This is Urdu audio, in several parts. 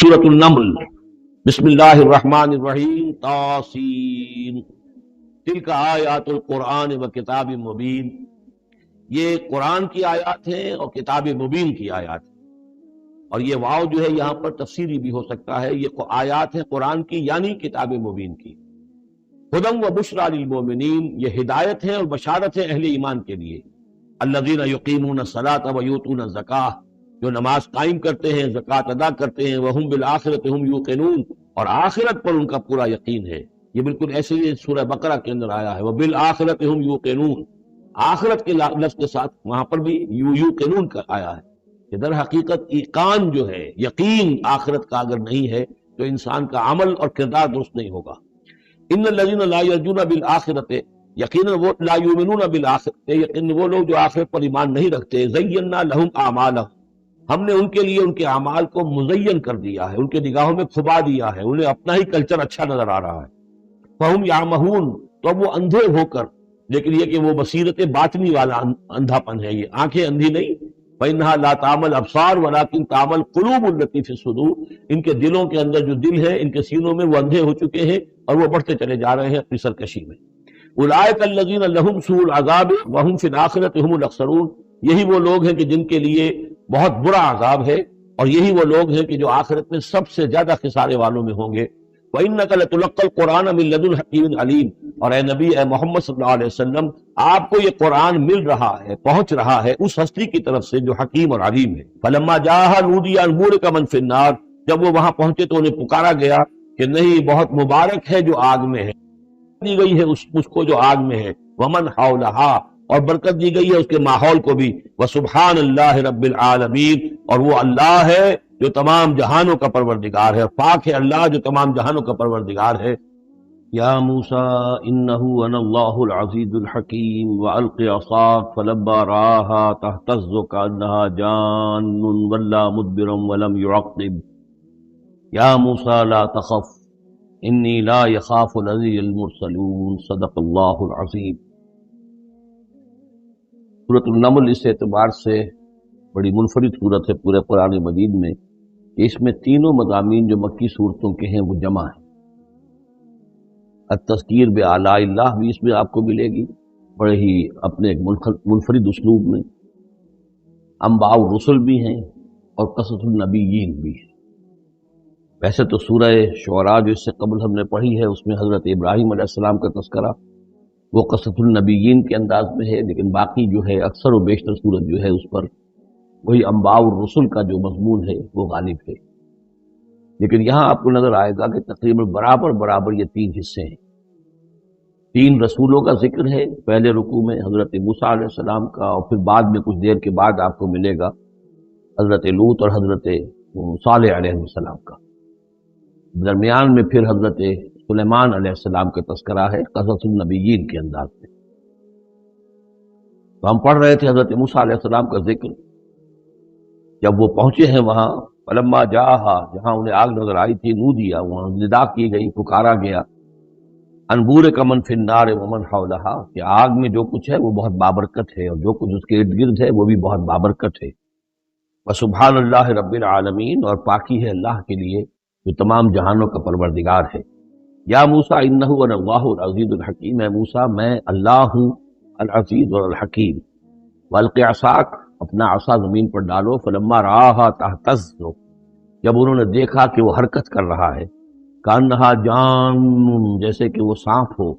سورۃ النمل، بسم اللہ الرحمن الرحیم، طاسین، تلک آیات القرآن و کتاب مبین، یہ قرآن کی آیات ہیں اور کتاب مبین کی آیات ہیں۔ اور یہ واو جو ہے یہاں پر تفسیری بھی ہو سکتا ہے، یہ آیات ہیں قرآن کی یعنی کتاب مبین کی۔ ہدی و بشریٰ للمؤمنین، یہ ہدایت ہے اور بشارت ہے اہل ایمان کے لیے۔ الذین یقیمون الصلاۃ و یؤتون الزکاۃ، جو نماز قائم کرتے ہیں، زکوٰۃ ادا کرتے ہیں، وہم بالآخرۃ ہم یوقنون، اور آخرت پر ان کا پورا یقین ہے۔ یہ بالکل ایسے ہی سورہ بقرہ کے اندر آیا ہے، وبالآخرۃ ہم یوقنون، آخرت کے لفظ کے ساتھ وہاں پر بھی یوقنون کا آیا ہے کہ در حقیقت ایقان جو ہے، یقین آخرت کا اگر نہیں ہے تو انسان کا عمل اور کردار درست نہیں ہوگا۔ ان الذین لا یرجون بالآخرۃ، یقیناً وہ لا یؤمنون بالآخرۃ، یقیناً وہ لوگ جو آخرت پر ایمان نہیں رکھتے، زینا لہم اعمالہم، ہم نے ان کے لیے ان کے اعمال کو مزین کر دیا ہے، ان کے نگاہوں میں کھبا دیا ہے، انہیں اپنا ہی کلچر اچھا نظر آ رہا ہے۔ فہم یعمہون، تو اب وہ اندھے ہو کر، لیکن یہ کہ وہ بصیرت باطنی والا اندھا پن ہے، یہ آنکھیں اندھی نہیں، فإنہا لا تعمى الابصار ولكن تعمى القلوب التي في الصدور، ان کے دلوں کے اندر جو دل ہے، ان کے سینوں میں وہ اندھے ہو چکے ہیں اور وہ بڑھتے چلے جا رہے ہیں اپنی سرکشی میں۔ اولئک الذین لہم سوء العذاب وہم فی الآخرۃ ہم الاخسرون، یہی وہ لوگ ہیں کہ جن کے لیے بہت برا عذاب ہے، اور یہی وہ لوگ ہیں کہ جو آخرت میں سب سے زیادہ خسارے والوں میں ہوں گے۔ وَإِنَّكَ لَتُلَقَّى الْقُرْآنَ مِن لَدُنْ حَكِيمٍ عَلِيمٍ، اور اے نبی، اے محمد صلی اللہ علیہ وسلم، آپ کو یہ قرآن مل رہا ہے، پہنچ رہا ہے اس ہستی کی طرف سے جو حکیم اور علیم ہے۔ فَلَمَّا جَاءَهَا نُودِيَ أَن بُورِكَ مَن فِي النَّارِ، جب وہ وہاں پہنچے تو انہیں پکارا گیا کہ نہیں، بہت مبارک ہے جو آگ میں ہے، دی گئی ہے اس کو جو آگ میں ہے، وَمَنْ حَوْلَهَا، اور برکت دی گئی ہے اس کے ماحول کو بھی، وَسُبْحَانَ اللَّهِ رَبِّ الْعَالَمِينَ، اور وہ اللہ ہے جو تمام جہانوں کا پروردگار ہے، اور پاک ہے اللہ جو تمام جہانوں کا پروردگار ہے۔ یا موسیٰ انہ انا اللہ العزیز الحکیم وَأَلْقِ عصاک فلما رآها تہتز کأنها جان ولا مدبرا ولم يعقب یا موسیٰ لا تخف انی لا یخاف لدی المرسلون، صدق اللہ العظیم۔ سورۃ النمل اس اعتبار سے بڑی منفرد صورت ہے پورے قرآن مجید میں کہ اس میں تینوں مضامین جو مکی صورتوں کے ہیں وہ جمع ہیں۔ التذکیر بآلاء اللہ بھی اس میں آپ کو ملے گی، بڑے ہی اپنے ایک منفرد اسلوب میں۔ انباء الرسل بھی ہیں اور قصص النبیین بھی ہیں۔ ویسے تو سورہ شعراء جو اس سے قبل ہم نے پڑھی ہے اس میں حضرت ابراہیم علیہ السلام کا تذکرہ وہ قصص النبیین کے انداز میں ہے، لیکن باقی جو ہے اکثر و بیشتر صورت جو ہے اس پر وہی انباء الرسل کا جو مضمون ہے وہ غالب ہے۔ لیکن یہاں آپ کو نظر آئے گا کہ تقریباً برابر یہ تین حصے ہیں۔ تین رسولوں کا ذکر ہے، پہلے رکوع میں حضرت موسیٰ علیہ السلام کا، اور پھر بعد میں کچھ دیر کے بعد آپ کو ملے گا حضرت لوط اور حضرت صالح علیہ السلام کا۔ درمیان میں پھر حضرت سلیمان علیہ السلام کا تذکرہ ہے قصص النبیین کے انداز میں۔ تو ہم پڑھ رہے تھے حضرت موسیٰ علیہ السلام کا ذکر، جب وہ پہنچے ہیں وہاں، فلما جاءہا، جہاں انہیں آگ نظر آئی تھی، نودیا، وہاں ندا کی گئی، پکارا گیا، ان بورک من فی النار ومن حولہا، کہ آگ میں جو کچھ ہے وہ بہت بابرکت ہے اور جو کچھ اس کے ارد گرد ہے وہ بھی بہت بابرکت ہے۔ وسبحان اللہ رب العالمین، اور پاکی ہے اللہ کے لیے جو تمام جہانوں کا پروردگار ہے۔ یا موسیٰ انہ انا اللہ العزیز الحکیم، اے موسیٰ میں اللہ ہوں العزیز اور الحکیم۔ والق عصاک، اپنا عصا زمین پر ڈالو، فلما رآہا تہتز، جب انہوں نے دیکھا کہ وہ حرکت کر رہا ہے، کانہا جان، جیسے کہ وہ سانپ ہو،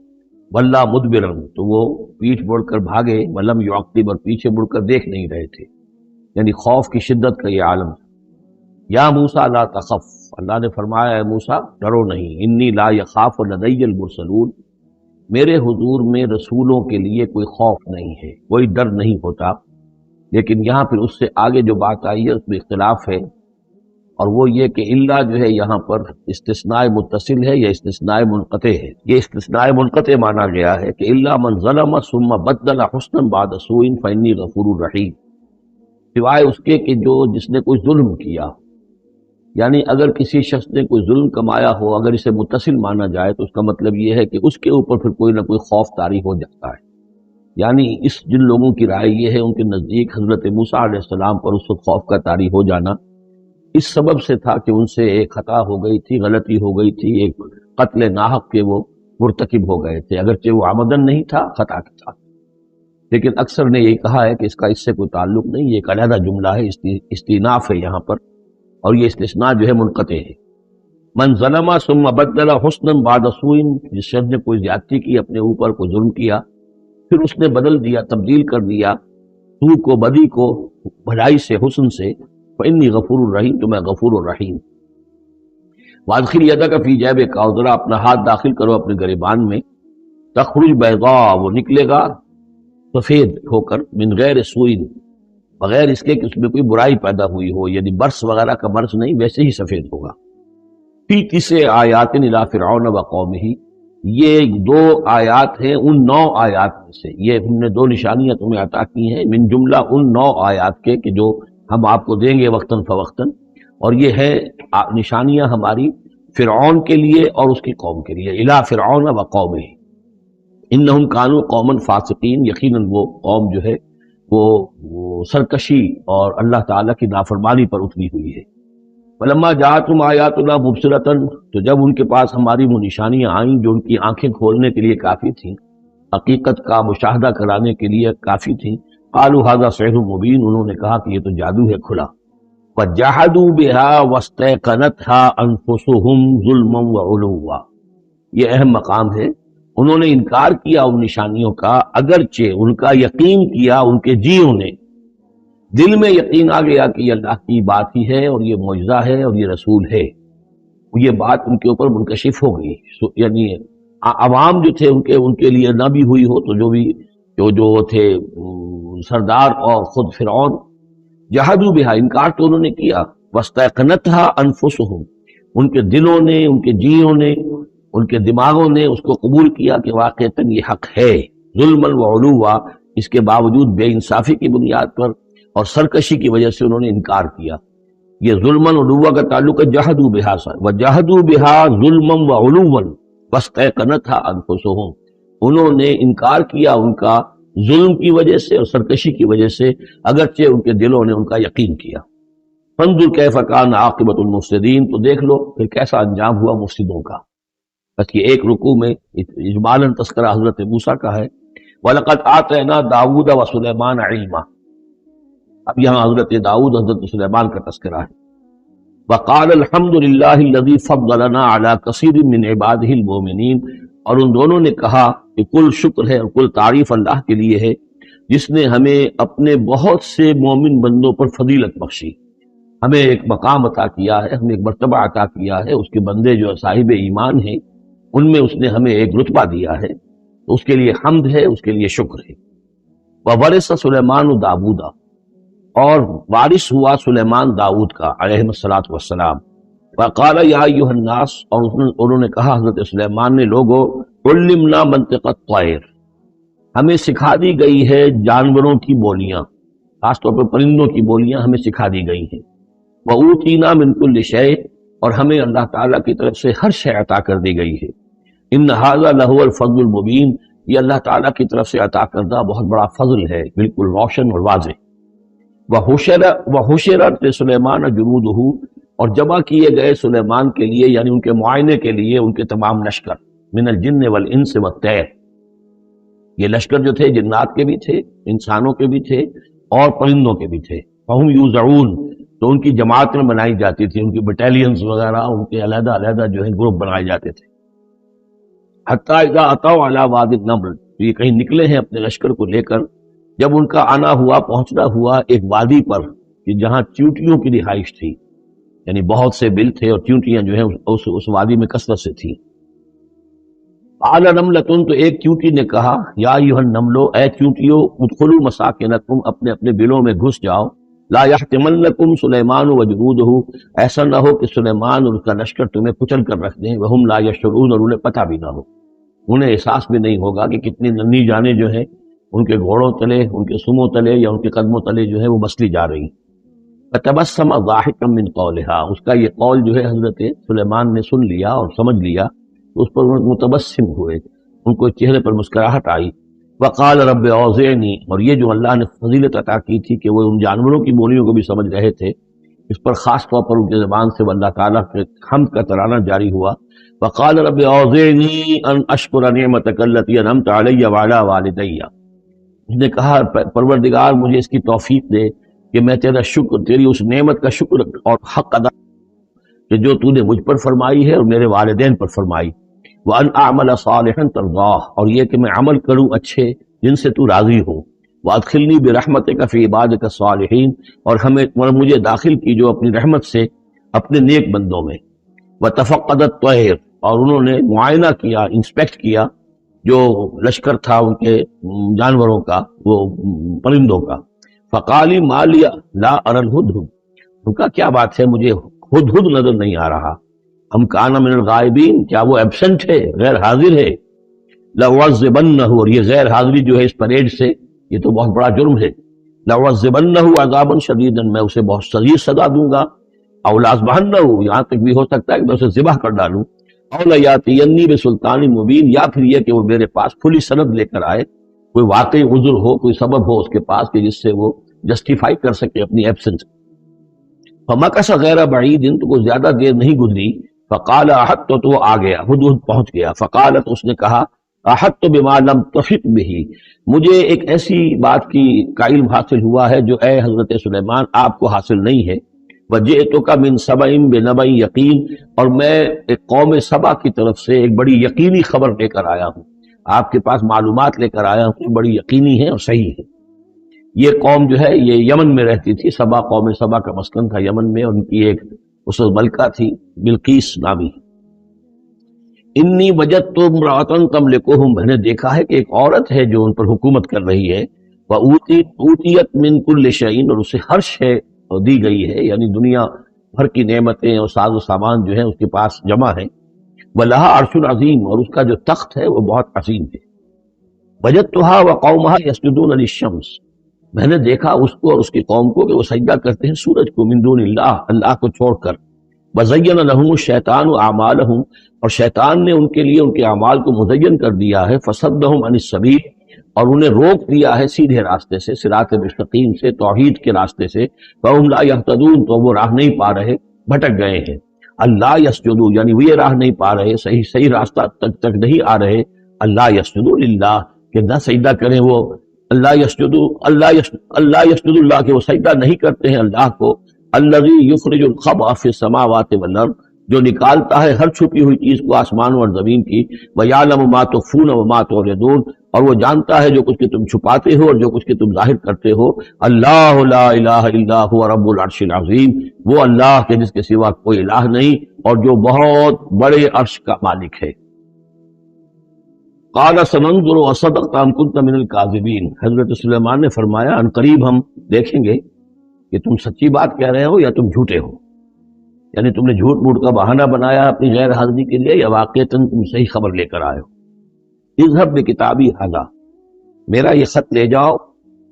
ولا مدبرا، تو وہ پیٹھ موڑ کر بھاگے، ولم یعقب، اور پیچھے مڑ کر دیکھ نہیں رہے تھے، یعنی خوف کی شدت کا یہ عالم۔ یا موسیٰ لا تخف، اللہ نے فرمایا اے موسیٰ ڈرو نہیں، انی لا یخاف لدی المرسلون، میرے حضور میں رسولوں کے لیے کوئی خوف نہیں ہے، کوئی ڈر نہیں ہوتا۔ لیکن یہاں پھر اس سے آگے جو بات آئی ہے اس میں اختلاف ہے، اور وہ یہ کہ اللہ جو ہے یہاں پر استثناء متصل ہے یا استثناء منقطع ہے۔ یہ استثناء منقطع مانا گیا ہے کہ الا من ظلم ثم بدل حسنا بعد سوء فانی غفور رحیم، سوائے اس کے کہ جس نے کوئی ظلم کیا، یعنی اگر کسی شخص نے کوئی ظلم کمایا ہو، اگر اسے متصل مانا جائے تو اس کا مطلب یہ ہے کہ اس کے اوپر پھر کوئی نہ کوئی خوف طاری ہو جاتا ہے۔ یعنی جن لوگوں کی رائے یہ ہے، ان کے نزدیک حضرت موسیٰ علیہ السلام پر اس وقت خوف کا طاری ہو جانا اس سبب سے تھا کہ ان سے ایک خطا ہو گئی تھی، غلطی ہو گئی تھی، ایک قتل ناحق کے وہ مرتکب ہو گئے تھے، اگرچہ وہ عمدن نہیں تھا، خطا کے تھا۔ لیکن اکثر نے یہی کہا ہے کہ اس کا اس سے کوئی تعلق نہیں، یہ ایک علیحدہ جملہ ہے، استئناف ہے یہاں پر، اور یہ استثناء جو ہے منقطع ہے۔ من ظلم ثم بدل حسنا بعد سوء، جس شخص نے کوئی زیادتی کی، اپنے اوپر کوئی ظلم کیا، پھر اس نے بدل دیا، تبدیل کر دیا سوء کو، بدی کو، بھلائی سے، حسن سے، فإنی غفور الرحیم، تو میں غفور الرحیم۔ وادخل یدک فی جیبک، اور ذرا اپنا ہاتھ داخل کرو اپنے گریبان میں، تخرج بیضاء، وہ نکلے گا سفید ہو کر، من غیر سوء، بغیر اس کے کہ اس میں کوئی برائی پیدا ہوئی ہو، یعنی برس وغیرہ کا برس نہیں، ویسے ہی سفید ہوگا۔ فی 9 آیات الی فرعون وقومہ، یہ 2 آیات ہیں ان 9 آیات میں سے، یہ ہم نے 2 نشانیاں تمہیں عطا کی ہیں من جملہ ان 9 آیات کے کہ جو ہم آپ کو دیں گے وقتاً فوقتاً، اور یہ ہے نشانیاں ہماری فرعون کے لیے اور اس کی قوم کے لیے، الی فرعون وقومہ انہم کانوا قوما فاسقین، یقیناً وہ قوم جو ہے وہ سرکشی اور اللہ تعالیٰ کی نافرمانی پر اتری ہوئی ہے۔ فلما جاءتهم آیاتنا مبصرۃ، تو جب ان کے پاس ہماری وہ نشانیاں آئیں جو ان کی آنکھیں کھولنے کے لیے کافی تھیں، حقیقت کا مشاہدہ کرانے کے لیے کافی تھیں، قالوا ھذا سحر مبین، انہوں نے کہا کہ یہ تو جادو ہے کھلا۔ وجحدوا بها واستيقنتها انفسهم ظلما وعلوا، یہ اہم مقام ہے، انہوں نے انکار کیا ان نشانیوں کا، اگرچہ ان کا یقین کیا ان کے جیوں نے، دل میں یقین آ گیا کہ یہ اللہ کی بات ہی ہے اور یہ معجزہ ہے اور یہ رسول ہے، یہ بات ان کے اوپر منکشف ہو گئی، یعنی عوام جو تھے ان کے لیے نہ بھی ہوئی ہو تو جو تھے سردار اور خود فرعون، جحدوا بہا، انکار تو انہوں نے کیا، واستيقنتها انفسهم، ان کے دلوں نے، ان کے جیوں نے، ان کے دماغوں نے اس کو قبول کیا کہ واقعتاً یہ حق ہے، ظلما وعلوا، اس کے باوجود بے انصافی کی بنیاد پر اور سرکشی کی وجہ سے انہوں نے انکار کیا۔ یہ ظلما وعلوا کا تعلق ہے جحدوا بہا سے، وجحدوا بہا ظلما وعلوا واستيقنتها انفسهم، انہوں نے انکار کیا ان کا ظلم کی وجہ سے اور سرکشی کی وجہ سے، اگرچہ ان کے دلوں نے ان کا یقین کیا۔ فانظر کیف کان عاقبۃ المفسدین، تو دیکھ لو پھر کیسا انجام ہوا مفسدوں کا۔ بس یہ ایک رکوع میں اجمالاً تذکرہ حضرت موسیٰ کا ہے، وَلَقَدْ آتَيْنَا دَاوُودَ وَسُلَيْمَانَ عِلْمًا، اب یہاں حضرت داؤد، حضرت سلیمان کا تذکرہ ہے۔ وَقَالَ الْحَمْدُ لِلَّهِ الَّذِي فَضَّلَنَا عَلَى كَثِيرٍ مِّنْ عِبَادِهِ الْمُؤْمِنِينَ، اور ان دونوں نے کہا کہ کل شکر ہے اور کل تعریف اللہ کے لیے ہے جس نے ہمیں اپنے بہت سے مومن بندوں پر فضیلت بخشی، ہمیں ایک مقام عطا کیا ہے، ہمیں ایک مرتبہ عطا کیا ہے، اس کے بندے جو صاحب ایمان ہیں ان میں اس نے ہمیں ایک رتبہ دیا ہے، تو اس کے لیے حمد ہے، اس کے لیے شکر ہے۔ وَوَرِثَ سُلَيْمَانُ دَاوُودَ، اور وارث ہوا سلیمان داؤد کا علیہ الصلوۃ والسلام۔ وقال یا ایھا الناس، اور انہوں نے کہا حضرت سلیمان نے، لوگو علمنا منطق الطیر، ہمیں سکھا دی گئی ہے جانوروں کی بولیاں، خاص طور پر پرندوں کی بولیاں ہمیں سکھا دی گئی ہیں۔ وَأُوتِینَا مِن كُلِّ شَیْءٍ، اور ہمیں اللہ تعالیٰ کی طرف سے ہر شے عطا کر دی گئی ہے۔ ان ھذا لہو الفضل المبین، یہ اللہ تعالیٰ کی طرف سے عطا کردہ بہت بڑا فضل ہے، بالکل روشن اور واضح۔ وَحُشِرَتْ لِسُلَیْمَانَ جُنُودُهُ، اور جمع کیے گئے سلیمان کے لیے، یعنی ان کے معائنے کے لیے، ان کے تمام لشکر، من الجن والانس والطیر، یہ لشکر جو تھے جنات کے بھی تھے، انسانوں کے بھی تھے اور پرندوں کے بھی تھے۔ فَهُمْ يُوزَعُونَ، تو ان کی جماعتیں بنائی جاتی تھی، ان کی بٹالینز وغیرہ، ان کے علیحدہ علیحدہ جو ہے گروپ بنائے جاتے تھے۔ حتیٰ اذا اتوا علی وادی النمل، تو یہ کہیں نکلے ہیں اپنے لشکر کو لے کر، جب ان کا آنا ہوا، پہنچنا ہوا ایک وادی پر کہ جہاں چیونٹیوں کی رہائش تھی، یعنی بہت سے بل تھے اور چیونٹیاں جو ہیں اس وادی میں کثرت سے تھیں۔ قال نملۃ، تو ایک چیونٹی نے کہا، یا ایھا النمل، اے چیونٹیوں، ادخلوا مساکنکم، اپنے اپنے بلوں میں گھس جاؤ، لا یحطمنکم سلیمان وجنودہ، ایسا نہ ہو کہ سلیمان اور اس کا لشکر تمہیں کچل کر رکھ دیں، وہم لا یشعرون، اور انہیں پتہ بھی نہ ہو، انہیں احساس بھی نہیں ہوگا کہ کتنی ننھی جانیں جو ہیں ان کے گھوڑوں تلے، ان کے سموں تلے یا ان کے قدموں تلے جو ہے وہ مسلی جا رہی۔ فتبسم ضاحکا من قولہا، اس کا یہ قول جو ہے حضرت سلیمان نے سن لیا اور سمجھ لیا، تو اس پر متبسم ہوئے، ان کو چہرے پر مسکراہٹ آئی۔ وقال رب اوزعنی، اور یہ جو اللہ نے فضیلت عطا کی تھی کہ وہ ان جانوروں کی بولیوں کو بھی سمجھ رہے تھے، اس پر خاص طور پر ان کی زبان سے اللہ تعالیٰ کے حمد کا ترانہ جاری ہوا. وقال رب اوزعنی ان اشکر نعمتک التی انعمت علی وعلی والدی. اس نے کہا پروردگار مجھے اس کی توفیق دے کہ میں تیرا شکر، تیری اس نعمت کا شکر اور حق ادا کہ جو تو نے مجھ پر فرمائی ہے اور میرے والدین پر فرمائی. وان اعمل صالحا ترضاہ، اور یہ کہ میں عمل کروں اچھے جن سے تو راضی ہو. وادخلنی برحمتک فی عبادک الصالحین، اور مجھے داخل کیجو اپنی رحمت سے اپنے نیک بندوں میں. وتفقد الطیر، اور انہوں نے معائنہ کیا، انسپیکٹ کیا جو لشکر تھا ان کے جانوروں کا، وہ پرندوں کا. فقالی ما لی لا اری الہدہد، ان کا کیا بات ہے مجھے ہدہد نظر نہیں آ رہا. ہم کان من الغائبین، کیا وہ ایبسنٹ ہے، غیر حاضر ہے. لأعذبنہ، اور یہ غیر حاضری جو ہے اس پریڈ سے یہ تو بہت بڑا جرم ہے. لأعذبنہ عذابا شدیدا، میں اسے بہت شدید سزا دوں گا. او لأذبحنہ، یہاں تک بھی ہو سکتا ہے کہ میں اسے ذبح کر ڈالوں. او لیاتینی بسلطان مبین، یا پھر یہ کہ وہ میرے پاس کھلی سند لے کر آئے، کوئی واقعی عذر ہو، کوئی سبب ہو اس کے پاس کہ جس سے وہ جسٹیفائی کر سکے اپنی ایبسنس. فمکث غیر بعید، تو کوئی زیادہ دیر نہیں گزری. فقال احطت، تو وہ آ گیا، ہدہد پہنچ گیا. فقالت، اس نے کہا احطت بما لم تحط به، مجھے ایک ایسی بات کا علم حاصل ہوا ہے جو اے حضرت سلیمان آپ کو حاصل نہیں ہے. وجئتک من سبأ بنبأ یقین، اور میں ایک قوم سبا کی طرف سے ایک بڑی یقینی خبر لے کر آیا ہوں، آپ کے پاس معلومات لے کر آیا ہوں، بڑی یقینی ہے اور صحیح ہے. یہ قوم جو ہے یہ یمن میں رہتی تھی، سبا، قوم سبا کا مسکن تھا یمن میں، اور ان کی ایک اس وقت ملکہ تھی بلقیس نامی. انی وجدت امرأۃ تملکہم، میں نے دیکھا ہے کہ ایک عورت ہے جو ان پر حکومت کر رہی ہے. وأوتیت من کل شیء، اور اسے ہر شے دی گئی ہے، یعنی دنیا بھر کی نعمتیں اور ساز و سامان جو ہیں اس کے پاس جمع ہیں. وَلَهَا عَرْشٌ عَظِيمٌ، اور اس کا جو تخت ہے وہ بہت عظیم ہے. وَجَدتُّهَا وَقَوْمَهَا يَسْجُدُونَ لِلشَّمْسِ، میں نے دیکھا اس کو اور اس کی قوم کو کہ وہ سجدہ کرتے ہیں سورج کو، من دون اللہ، اللہ کو چھوڑ کر. وَزَيَّنَ لَهُمُ الشَّيْطَانُ أَعْمَالَهُمْ، اور شیطان نے ان کے لیے ان کے اعمال کو مزین کر دیا ہے. فَصَدَّهُمْ عَنِ السَّبِيلِ، اور انہیں روک دیا ہے سیدھے راستے سے، صراط مستقیم سے، توحید کے راستے سے. فَهُمْ لَا يَهْتَدُونَ، تو وہ راہ نہیں پا رہے، بھٹک گئے ہیں. اللہ یسجدوا، یعنی وہ یہ راہ نہیں پا رہے، صحیح راستہ تک نہیں آ رہے. اللہ یسجدوا للہ، کہ نہ سجدہ کریں وہ، اللہ یسجد اللہ، کہ وہ سجدہ نہیں کرتے ہیں اللہ کو. الذی یخرج الخبء فی السماوات والارض، جو نکالتا ہے ہر چھپی ہوئی چیز کو آسمانوں اور زمین کی. وَیَعْلَمُ مَا تُخْفُونَ وَمَا تُعْلِنُونَ، اور وہ جانتا ہے جو کچھ کہ تم چھپاتے ہو اور جو کچھ کہ تم ظاہر کرتے ہو. اللہ لا الہ الا هو رب العرش العظیم، وہ اللہ کے جس کے سوا کوئی الہ نہیں اور جو بہت بڑے عرش کا مالک ہے. قال سننظر اصدقت ام كنت من الكاذبین، حضرت سلیمان نے فرمایا ان قریب ہم دیکھیں گے کہ تم سچی بات کہہ رہے ہو یا تم جھوٹے ہو، یعنی تم نے جھوٹ موٹ کا بہانہ بنایا اپنی غیر حاضری کے لیے، یا واقعتاً تم صحیح خبر لے کر آئے ہو. اذهب بکتابی ھذا، میرا یہ خط لے جاؤ.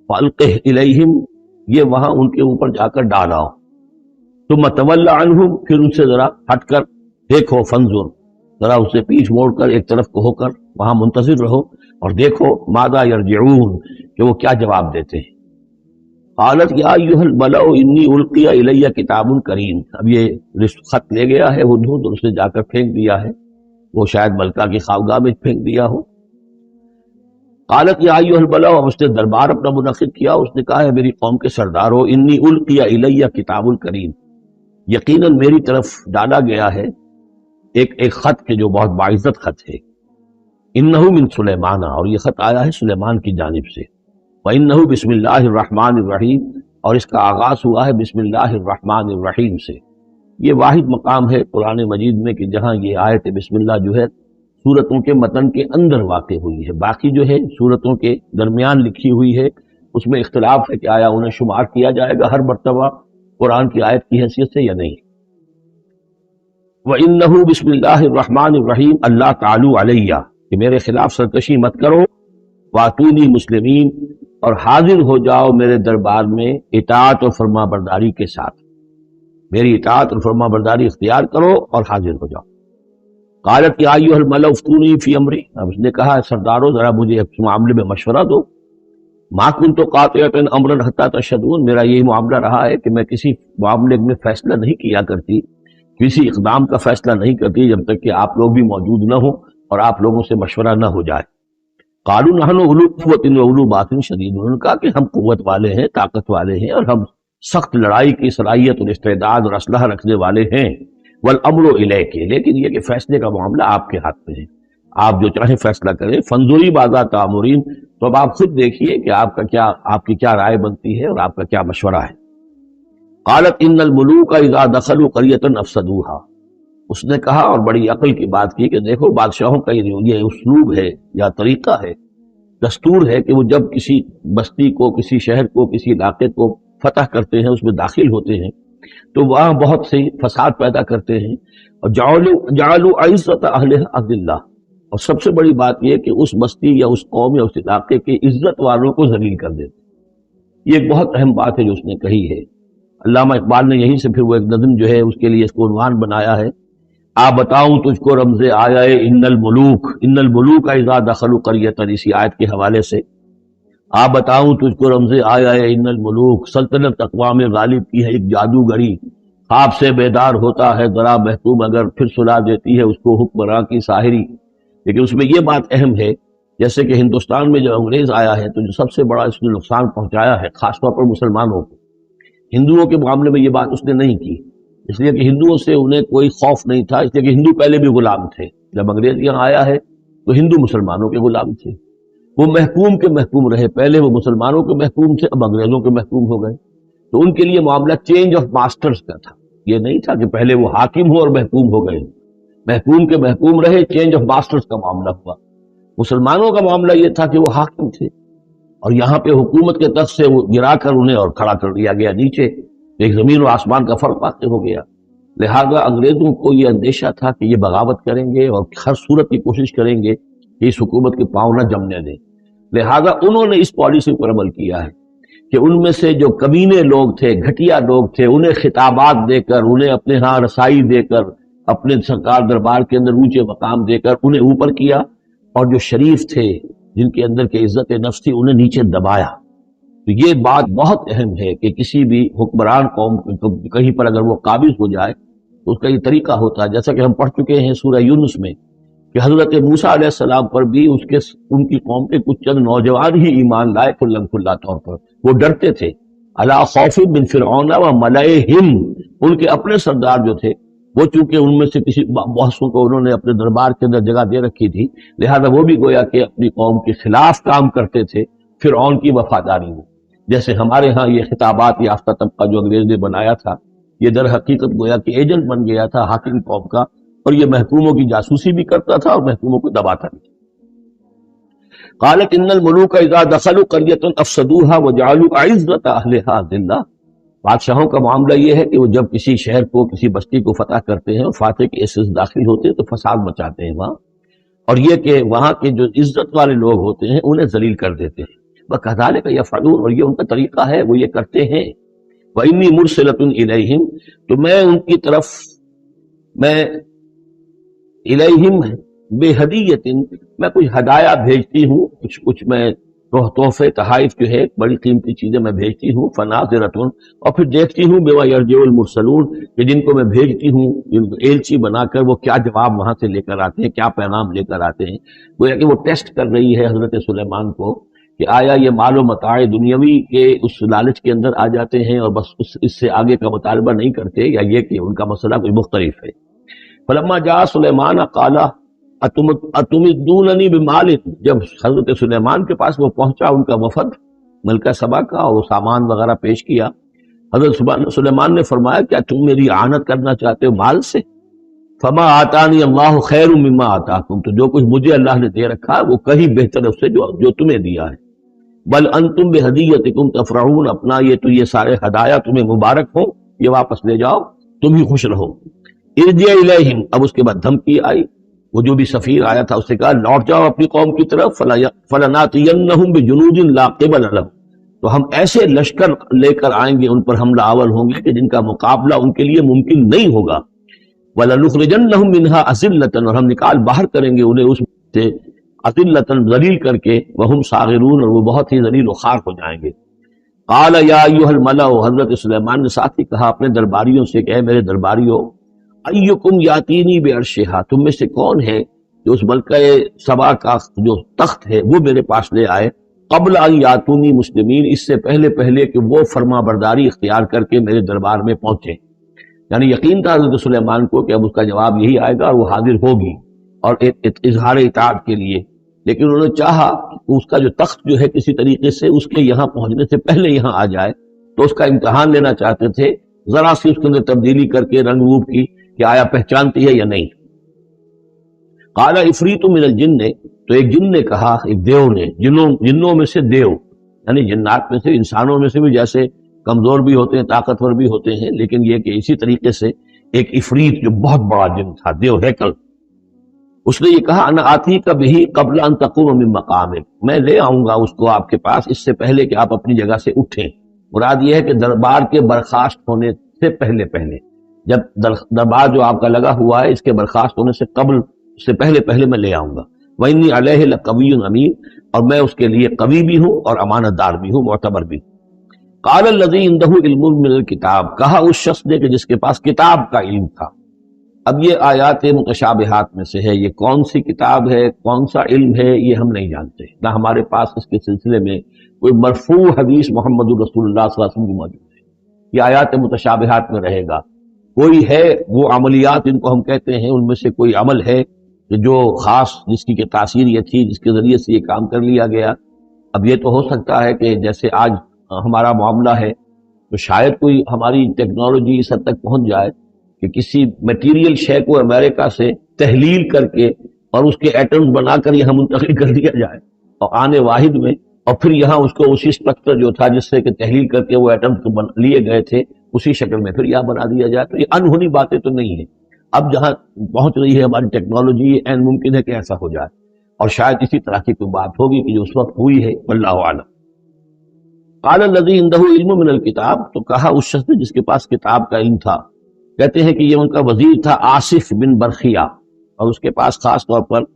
فالقہ الیہم، یہ وہاں ان کے اوپر جا کر ڈالاؤ. ثم تول عنہم، پھر ان سے ذرا ہٹ کر دیکھو. فانظر، ذرا اسے پیچھ موڑ کر ایک طرف کو ہو کر وہاں منتظر رہو اور دیکھو. ماذا یرجعون، کہ وہ کیا جواب دیتے ہیں. قالت یا ایھا الملأ انی القی الی کتاب کریم، اب یہ خط لے گیا ہے ہدہد اور اسے جا کر پھینک دیا ہے، وہ شاید ملکہ کی خواگاہ میں پھینک دیا ہو. قالت یا ایھا الملأ، اب اس نے دربار اپنا منعقد کیا، اس نے کہا ہے میری قوم کے سردارو، انی القی الی کتاب کریم، یقیناً میری طرف ڈالا گیا ہے ایک خط کے جو بہت باعزت خط ہے. انہ من سلیمان، اور یہ خط آیا ہے سلیمان کی جانب سے. وَإِنَّهُ بسم اللہ الرحمن الرحیم، اور اس کا آغاز ہوا ہے بسم اللہ الرحمن الرحیم سے. یہ واحد مقام ہے قرآن مجید میں کہ جہاں یہ آیت بسم اللہ جو ہے سورتوں کے متن کے اندر واقع ہوئی ہے. باقی جو ہے سورتوں کے درمیان لکھی ہوئی ہے، اس میں اختلاف ہے کہ آیا انہیں شمار کیا جائے گا ہر مرتبہ قرآن کی آیت کی حیثیت سے یا نہیں. وَإِنَّهُ بسم اللہ الرحمن الرحیم اللہ تعالی علیہ، کہ میرے خلاف سرکشی مت کرو. وَأْتُونِی مسلمین، اور حاضر ہو جاؤ میرے دربار میں اطاعت اور فرما برداری کے ساتھ، میری اطاعت اور فرما برداری اختیار کرو اور حاضر ہو جاؤ. قالت یا ایھا الملأ افتونی فی امری، اب اس نے کہا سردارو ذرا مجھے اس معاملے میں مشورہ دو. ما کنت قاطعۃ امرا حتی تشہدون، میرا یہی معاملہ رہا ہے کہ میں کسی معاملے میں فیصلہ نہیں کیا کرتی، کسی اقدام کا فیصلہ نہیں کرتی جب تک کہ آپ لوگ بھی موجود نہ ہوں اور آپ لوگوں سے مشورہ نہ ہو جائے۔ قالوا نحن اولو قوت و اولو باس شدید، انہوں نے کہا کہ ہم قوت والے ہیں، طاقت والے ہیں، اور ہم سخت لڑائی کی صلاحیت اور استعداد اور اسلحہ رکھنے والے ہیں۔ والامر الیک، لیکن یہ کہ فیصلے کا معاملہ آپ کے ہاتھ میں ہے، آپ جو چاہیں فیصلہ کریں۔ فانظری ماذا تأمرین، تو اب آپ خود دیکھیے کہ آپ کی کیا رائے بنتی ہے اور آپ کا کیا مشورہ ہے۔ قالت ان الملوک اذا دخلوا قریۃ افسدوها، اس نے کہا اور بڑی عقل کی بات کی کہ دیکھو بادشاہوں کا یہ اسلوب ہے یا طریقہ ہے، دستور ہے کہ وہ جب کسی بستی کو، کسی شہر کو، کسی علاقے کو فتح کرتے ہیں، اس میں داخل ہوتے ہیں تو وہاں بہت سے فساد پیدا کرتے ہیں، اور جعلوا عزت اہلها اذلہ، اور سب سے بڑی بات یہ کہ اس بستی یا اس قوم یا اس علاقے کے عزت والوں کو ذلیل کر دیتے۔ یہ ایک بہت اہم بات ہے جو اس نے کہی ہے۔ علامہ اقبال نے یہیں سے پھر وہ ایک نظم جو ہے اس کے لیے اس کو عنوان بنایا ہے، آ بتاؤں تجھ کو رمز آیا ان الملوک اذا دخلوا قریۃ، اسی آیت کے حوالے سے آ بتاؤں تجھ کو رمز آیا ان الملوک، سلطنت اقوام غالب کی ہے ایک جادوگری، خواب سے بیدار ہوتا ہے ذرا محتوم اگر پھر سلا دیتی ہے اس کو حکمراں کی ساحری۔ لیکن اس میں یہ بات اہم ہے، جیسے کہ ہندوستان میں جو انگریز آیا ہے تو جو سب سے بڑا اس نے نقصان پہنچایا ہے خاص طور پر مسلمانوں کو، ہندوؤں کے معاملے میں یہ بات اس نے نہیں کی، اس لیے کہ ہندوؤں سے انہیں کوئی خوف نہیں تھا، اس لیے کہ ہندو پہلے بھی غلام تھے۔ جب انگریز یہاں آیا ہے تو ہندو مسلمانوں کے غلام تھے، وہ محکوم کے محکوم رہے، پہلے وہ مسلمانوں کے محکوم تھے، اب انگریزوں کے محکوم ہو گئے، تو ان کے لیے معاملہ چینج آف ماسٹرز کا تھا، یہ نہیں تھا کہ پہلے وہ حاکم ہو اور محکوم ہو گئے، محکوم کے محکوم رہے، چینج آف ماسٹرز کا معاملہ ہوا۔ مسلمانوں کا معاملہ یہ تھا کہ وہ حاکم تھے اور یہاں پہ حکومت کے تخت سے وہ گرا کر انہیں اور کھڑا کر دیا گیا نیچے، ایک زمین و آسمان کا فرق واقع ہو گیا۔ لہذا انگریزوں کو یہ اندیشہ تھا کہ یہ بغاوت کریں گے اور ہر صورت کی کوشش کریں گے کہ اس حکومت کے پاؤں نہ جمنے دیں، لہذا انہوں نے اس پالیسی پر عمل کیا ہے کہ ان میں سے جو کمینے لوگ تھے، گھٹیا لوگ تھے، انہیں خطابات دے کر، انہیں اپنے ہاں رسائی دے کر، اپنے سرکار دربار کے اندر اونچے مقام دے کر انہیں اوپر کیا، اور جو شریف تھے جن کے اندر کے عزت نفس تھی انہیں نیچے دبایا۔ تو یہ بات بہت اہم ہے کہ کسی بھی حکمران قوم کہیں پر اگر وہ قابض ہو جائے تو اس کا یہ طریقہ ہوتا ہے، جیسا کہ ہم پڑھ چکے ہیں سورہ یونس میں کہ حضرت موسیٰ علیہ السلام پر بھی ان کی قوم کے کچھ چند نوجوان ہی ایمان لائے کھلا طور پر، وہ ڈرتے تھے۔ الا خوف من فرعون و ملئہم، ان کے اپنے سردار جو تھے وہ چونکہ ان میں سے کسی بہت کو انہوں نے اپنے دربار کے اندر جگہ دے رکھی تھی، لہذا وہ بھی گویا کہ اپنی قوم کے خلاف کام کرتے تھے فرعون کی وفاداری میں۔ جیسے ہمارے ہاں یہ خطابات یافتہ طبقہ جو انگریز نے بنایا تھا، یہ در حقیقت گویا کہ ایجنٹ بن گیا تھا حاکم قوم کا، اور یہ محکوموں کی جاسوسی بھی کرتا تھا اور محکوموں کو دباتا بھی۔ قالت ان الملوک اذا دخلوا قریۃ افسدوها وجعلوا عزت اہلها اذلہ، بادشاہوں کا معاملہ یہ ہے کہ وہ جب کسی شہر کو، کسی بستی کو فتح کرتے ہیں اور فاتح کے ایسے داخل ہوتے ہیں تو فساد مچاتے ہیں وہاں، اور یہ کہ وہاں کے جو عزت والے لوگ ہوتے ہیں انہیں ذلیل کر دیتے ہیں۔ وَكَذَلِكَ يَفْعَلُونَ، اور یہ ان کا طریقہ ہے، وہ یہ کرتے ہیں۔ وَإِنِّي مُرْسِلَةٌ إِلَيْهِمْ، تو میں ان کی طرف، میں الیہم بے ہدیت، میں کچھ ہدایہ بھیجتی ہوں، کچھ میں تحفے تحائف جو ہے بڑی قیمتی چیزیں میں بھیجتی ہوں، فناظرۃ، اور پھر دیکھتی ہوں بما یرجع المرسلون، کہ جن کو میں بھیجتی ہوں ایلچی بنا کر وہ کیا جواب وہاں سے لے کر آتے ہیں، کیا پیغام لے کر آتے ہیں۔ گویا کہ وہ ٹیسٹ کر رہی ہے حضرت سلیمان کو کہ آیا یہ مال و متاع دنیاوی کے اس لالچ کے اندر آ جاتے ہیں اور بس اس سے آگے کا مطالبہ نہیں کرتے، یا یہ کہ ان کا مسئلہ کوئی مختلف ہے۔ فلما جاء سلیمان قال اتمدوننی بمال، جب حضرت سلیمان کے پاس وہ پہنچا ان کا وفد ملکہ سبا کا، اور سامان وغیرہ پیش کیا، حضرت سلیمان نے فرمایا کیا تم میری اعانت کرنا چاہتے ہو مال سے؟ فما آتانی اللہ خیر مما آتاکم، تو جو کچھ مجھے اللہ نے دے رکھا وہ کہیں بہتر ہے اس سے جو تمہیں دیا ہے۔ بل انتم بہدیتکم تفرحون، اپنا یہ سارے ہدایہ تمہیں مبارک ہو، یہ واپس لے جاؤ، تم ہی خوش رہو۔ ارجع الیہم، اب اس کے بعد دھمکی آئی، وہ جو بھی سفیر آیا تھا اس سے کہا لوٹ جاؤ اپنی قوم کی طرف، فلناتینہم بجنود لا قبل لہم، تو ہم ایسے لشکر لے کر آئیں گے ان پر حملہ آور ہوں گے کہ جن کا مقابلہ ان کے لیے ممکن نہیں ہوگا۔ وَلَنُخْرِجَنَّهُم مِّنْهَا أَذِلَّةً، اور ہم نکال باہر کریں گے انہیں اس سے اذلۃ ذلیل کر کے، وہم صاغرون اور وہ بہت ہی ذلیل و خوار ہو جائیں گے۔ قال یا ایھا الملأ، حضرت سلیمان نے ساتھ ہی کہا اپنے درباریوں سے کہ اے میرے درباریوں، ایکم یاتینی بعرشھا، تم میں سے کون ہے جو اس ملکہ سبا کا جو تخت ہے وہ میرے پاس لے آئے، قبل ان یاتونی مسلمین، اس سے پہلے کہ وہ فرما برداری اختیار کر کے میرے دربار میں پہنچے۔ یعنی یقین تھا حضرت سلیمان کو کہ اب اس کا جواب یہی آئے گا اور وہ حاضر ہوگی اور اظہار اطاعت کے لیے، لیکن انہوں نے چاہا کہ اس کا جو تخت جو ہے کسی طریقے سے اس کے یہاں پہنچنے سے پہلے یہاں آ جائے، تو اس کا امتحان لینا چاہتے تھے ذرا سی اس کے اندر تبدیلی کر کے رنگ روپ کی کہ آیا پہچانتی ہے یا نہیں۔ قال عفریت من الجن، تو ایک جن نے کہا، ایک دیو نے، جنوں میں سے دیو، یعنی جنات میں سے، انسانوں میں سے بھی جیسے کمزور بھی ہوتے ہیں طاقتور بھی ہوتے ہیں، لیکن یہ کہ اسی طریقے سے ایک عفریت جو بہت بڑا جن تھا، دیو ہیکل، اس نے یہ کہا انا آتی کا بھی قبل ان تقوم من مقامک، میں لے آؤں گا اس کو آپ کے پاس اس سے پہلے کہ آپ اپنی جگہ سے اٹھیں۔ مراد یہ ہے کہ دربار کے برخاست ہونے سے پہلے جب دربار جو آپ کا لگا ہوا ہے اس کے برخاست ہونے سے قبل، اس سے پہلے میں لے آؤں گا۔ وَإِنِّي عَلَيْهِ لَقَوِيٌّ أَمِينٌ، اور میں اس کے لیے قوی بھی ہوں اور امانت دار بھی ہوں، معتبر بھی۔ قال الذي عنده علم من الكتاب، کہا اس شخص نے کہ جس کے پاس کتاب کا علم تھا۔ اب یہ آیات متشابہات میں سے ہے، یہ کون سی کتاب ہے، کون سا علم ہے، یہ ہم نہیں جانتے، نہ ہمارے پاس اس کے سلسلے میں کوئی مرفوع حدیث محمد رسول اللہ صلی اللہ علیہ وسلم کی موجود ہے۔ یہ آیات متشابہات میں رہے گا۔ کوئی ہے وہ عملیات ان کو ہم کہتے ہیں، ان میں سے کوئی عمل ہے کہ جو خاص جس کی تاثیر یہ تھی، جس کے ذریعے سے یہ کام کر لیا گیا۔ اب یہ تو ہو سکتا ہے کہ جیسے آج ہمارا معاملہ ہے تو شاید کوئی ہماری ٹیکنالوجی اس حد تک پہنچ جائے کہ کسی میٹیریل شے کو امریکہ سے تحلیل کر کے اور اس کے ایٹمز بنا کر یہاں منتقل کر دیا جائے اور آنے واحد میں، اور پھر یہاں اس کو اسی اسٹرکچر جو تھا جس سے کہ تحلیل کر کے وہ ایٹمز لیے گئے تھے اسی شکل میں پھر یہاں بنا دیا جائے۔ تو یہ انہونی باتیں تو نہیں ہیں، اب جہاں پہنچ رہی ہے ہماری ٹیکنالوجی، یہ عین ممکن ہے کہ ایسا ہو جائے، اور شاید اسی طرح کی کوئی بات ہوگی کہ جو اس وقت ہوئی ہے، واللہ اعلم۔ قال الذی عنده علم من الکتاب، تو کہا اس شخص نے جس کے پاس کتاب کا علم تھا، کہتے ہیں کہ یہ ان کا وزیر تھا آصف بن برخیہ، اور اس کے پاس خاص طور پر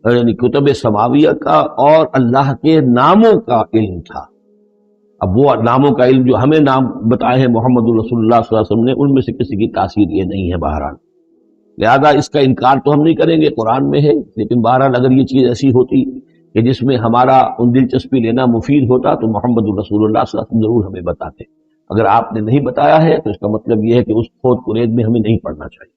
یعنی کتب سماویہ کا اور اللہ کے ناموں کا علم تھا۔ اب وہ ناموں کا علم جو ہمیں نام بتائے ہیں محمد رسول اللہ صلی اللہ علیہ وسلم نے، ان میں سے کسی کی تاثیر یہ نہیں ہے بہرحال، لہذا اس کا انکار تو ہم نہیں کریں گے، قرآن میں ہے، لیکن بہرحال اگر یہ چیز ایسی ہوتی کہ جس میں ہمارا ان دلچسپی لینا مفید ہوتا تو محمد رسول اللہ صلی اللہ علیہ وسلم ضرور ہمیں بتاتے۔ اگر آپ نے نہیں بتایا ہے تو اس کا مطلب یہ ہے کہ اس کھود کرید میں ہمیں نہیں پڑھنا چاہیے۔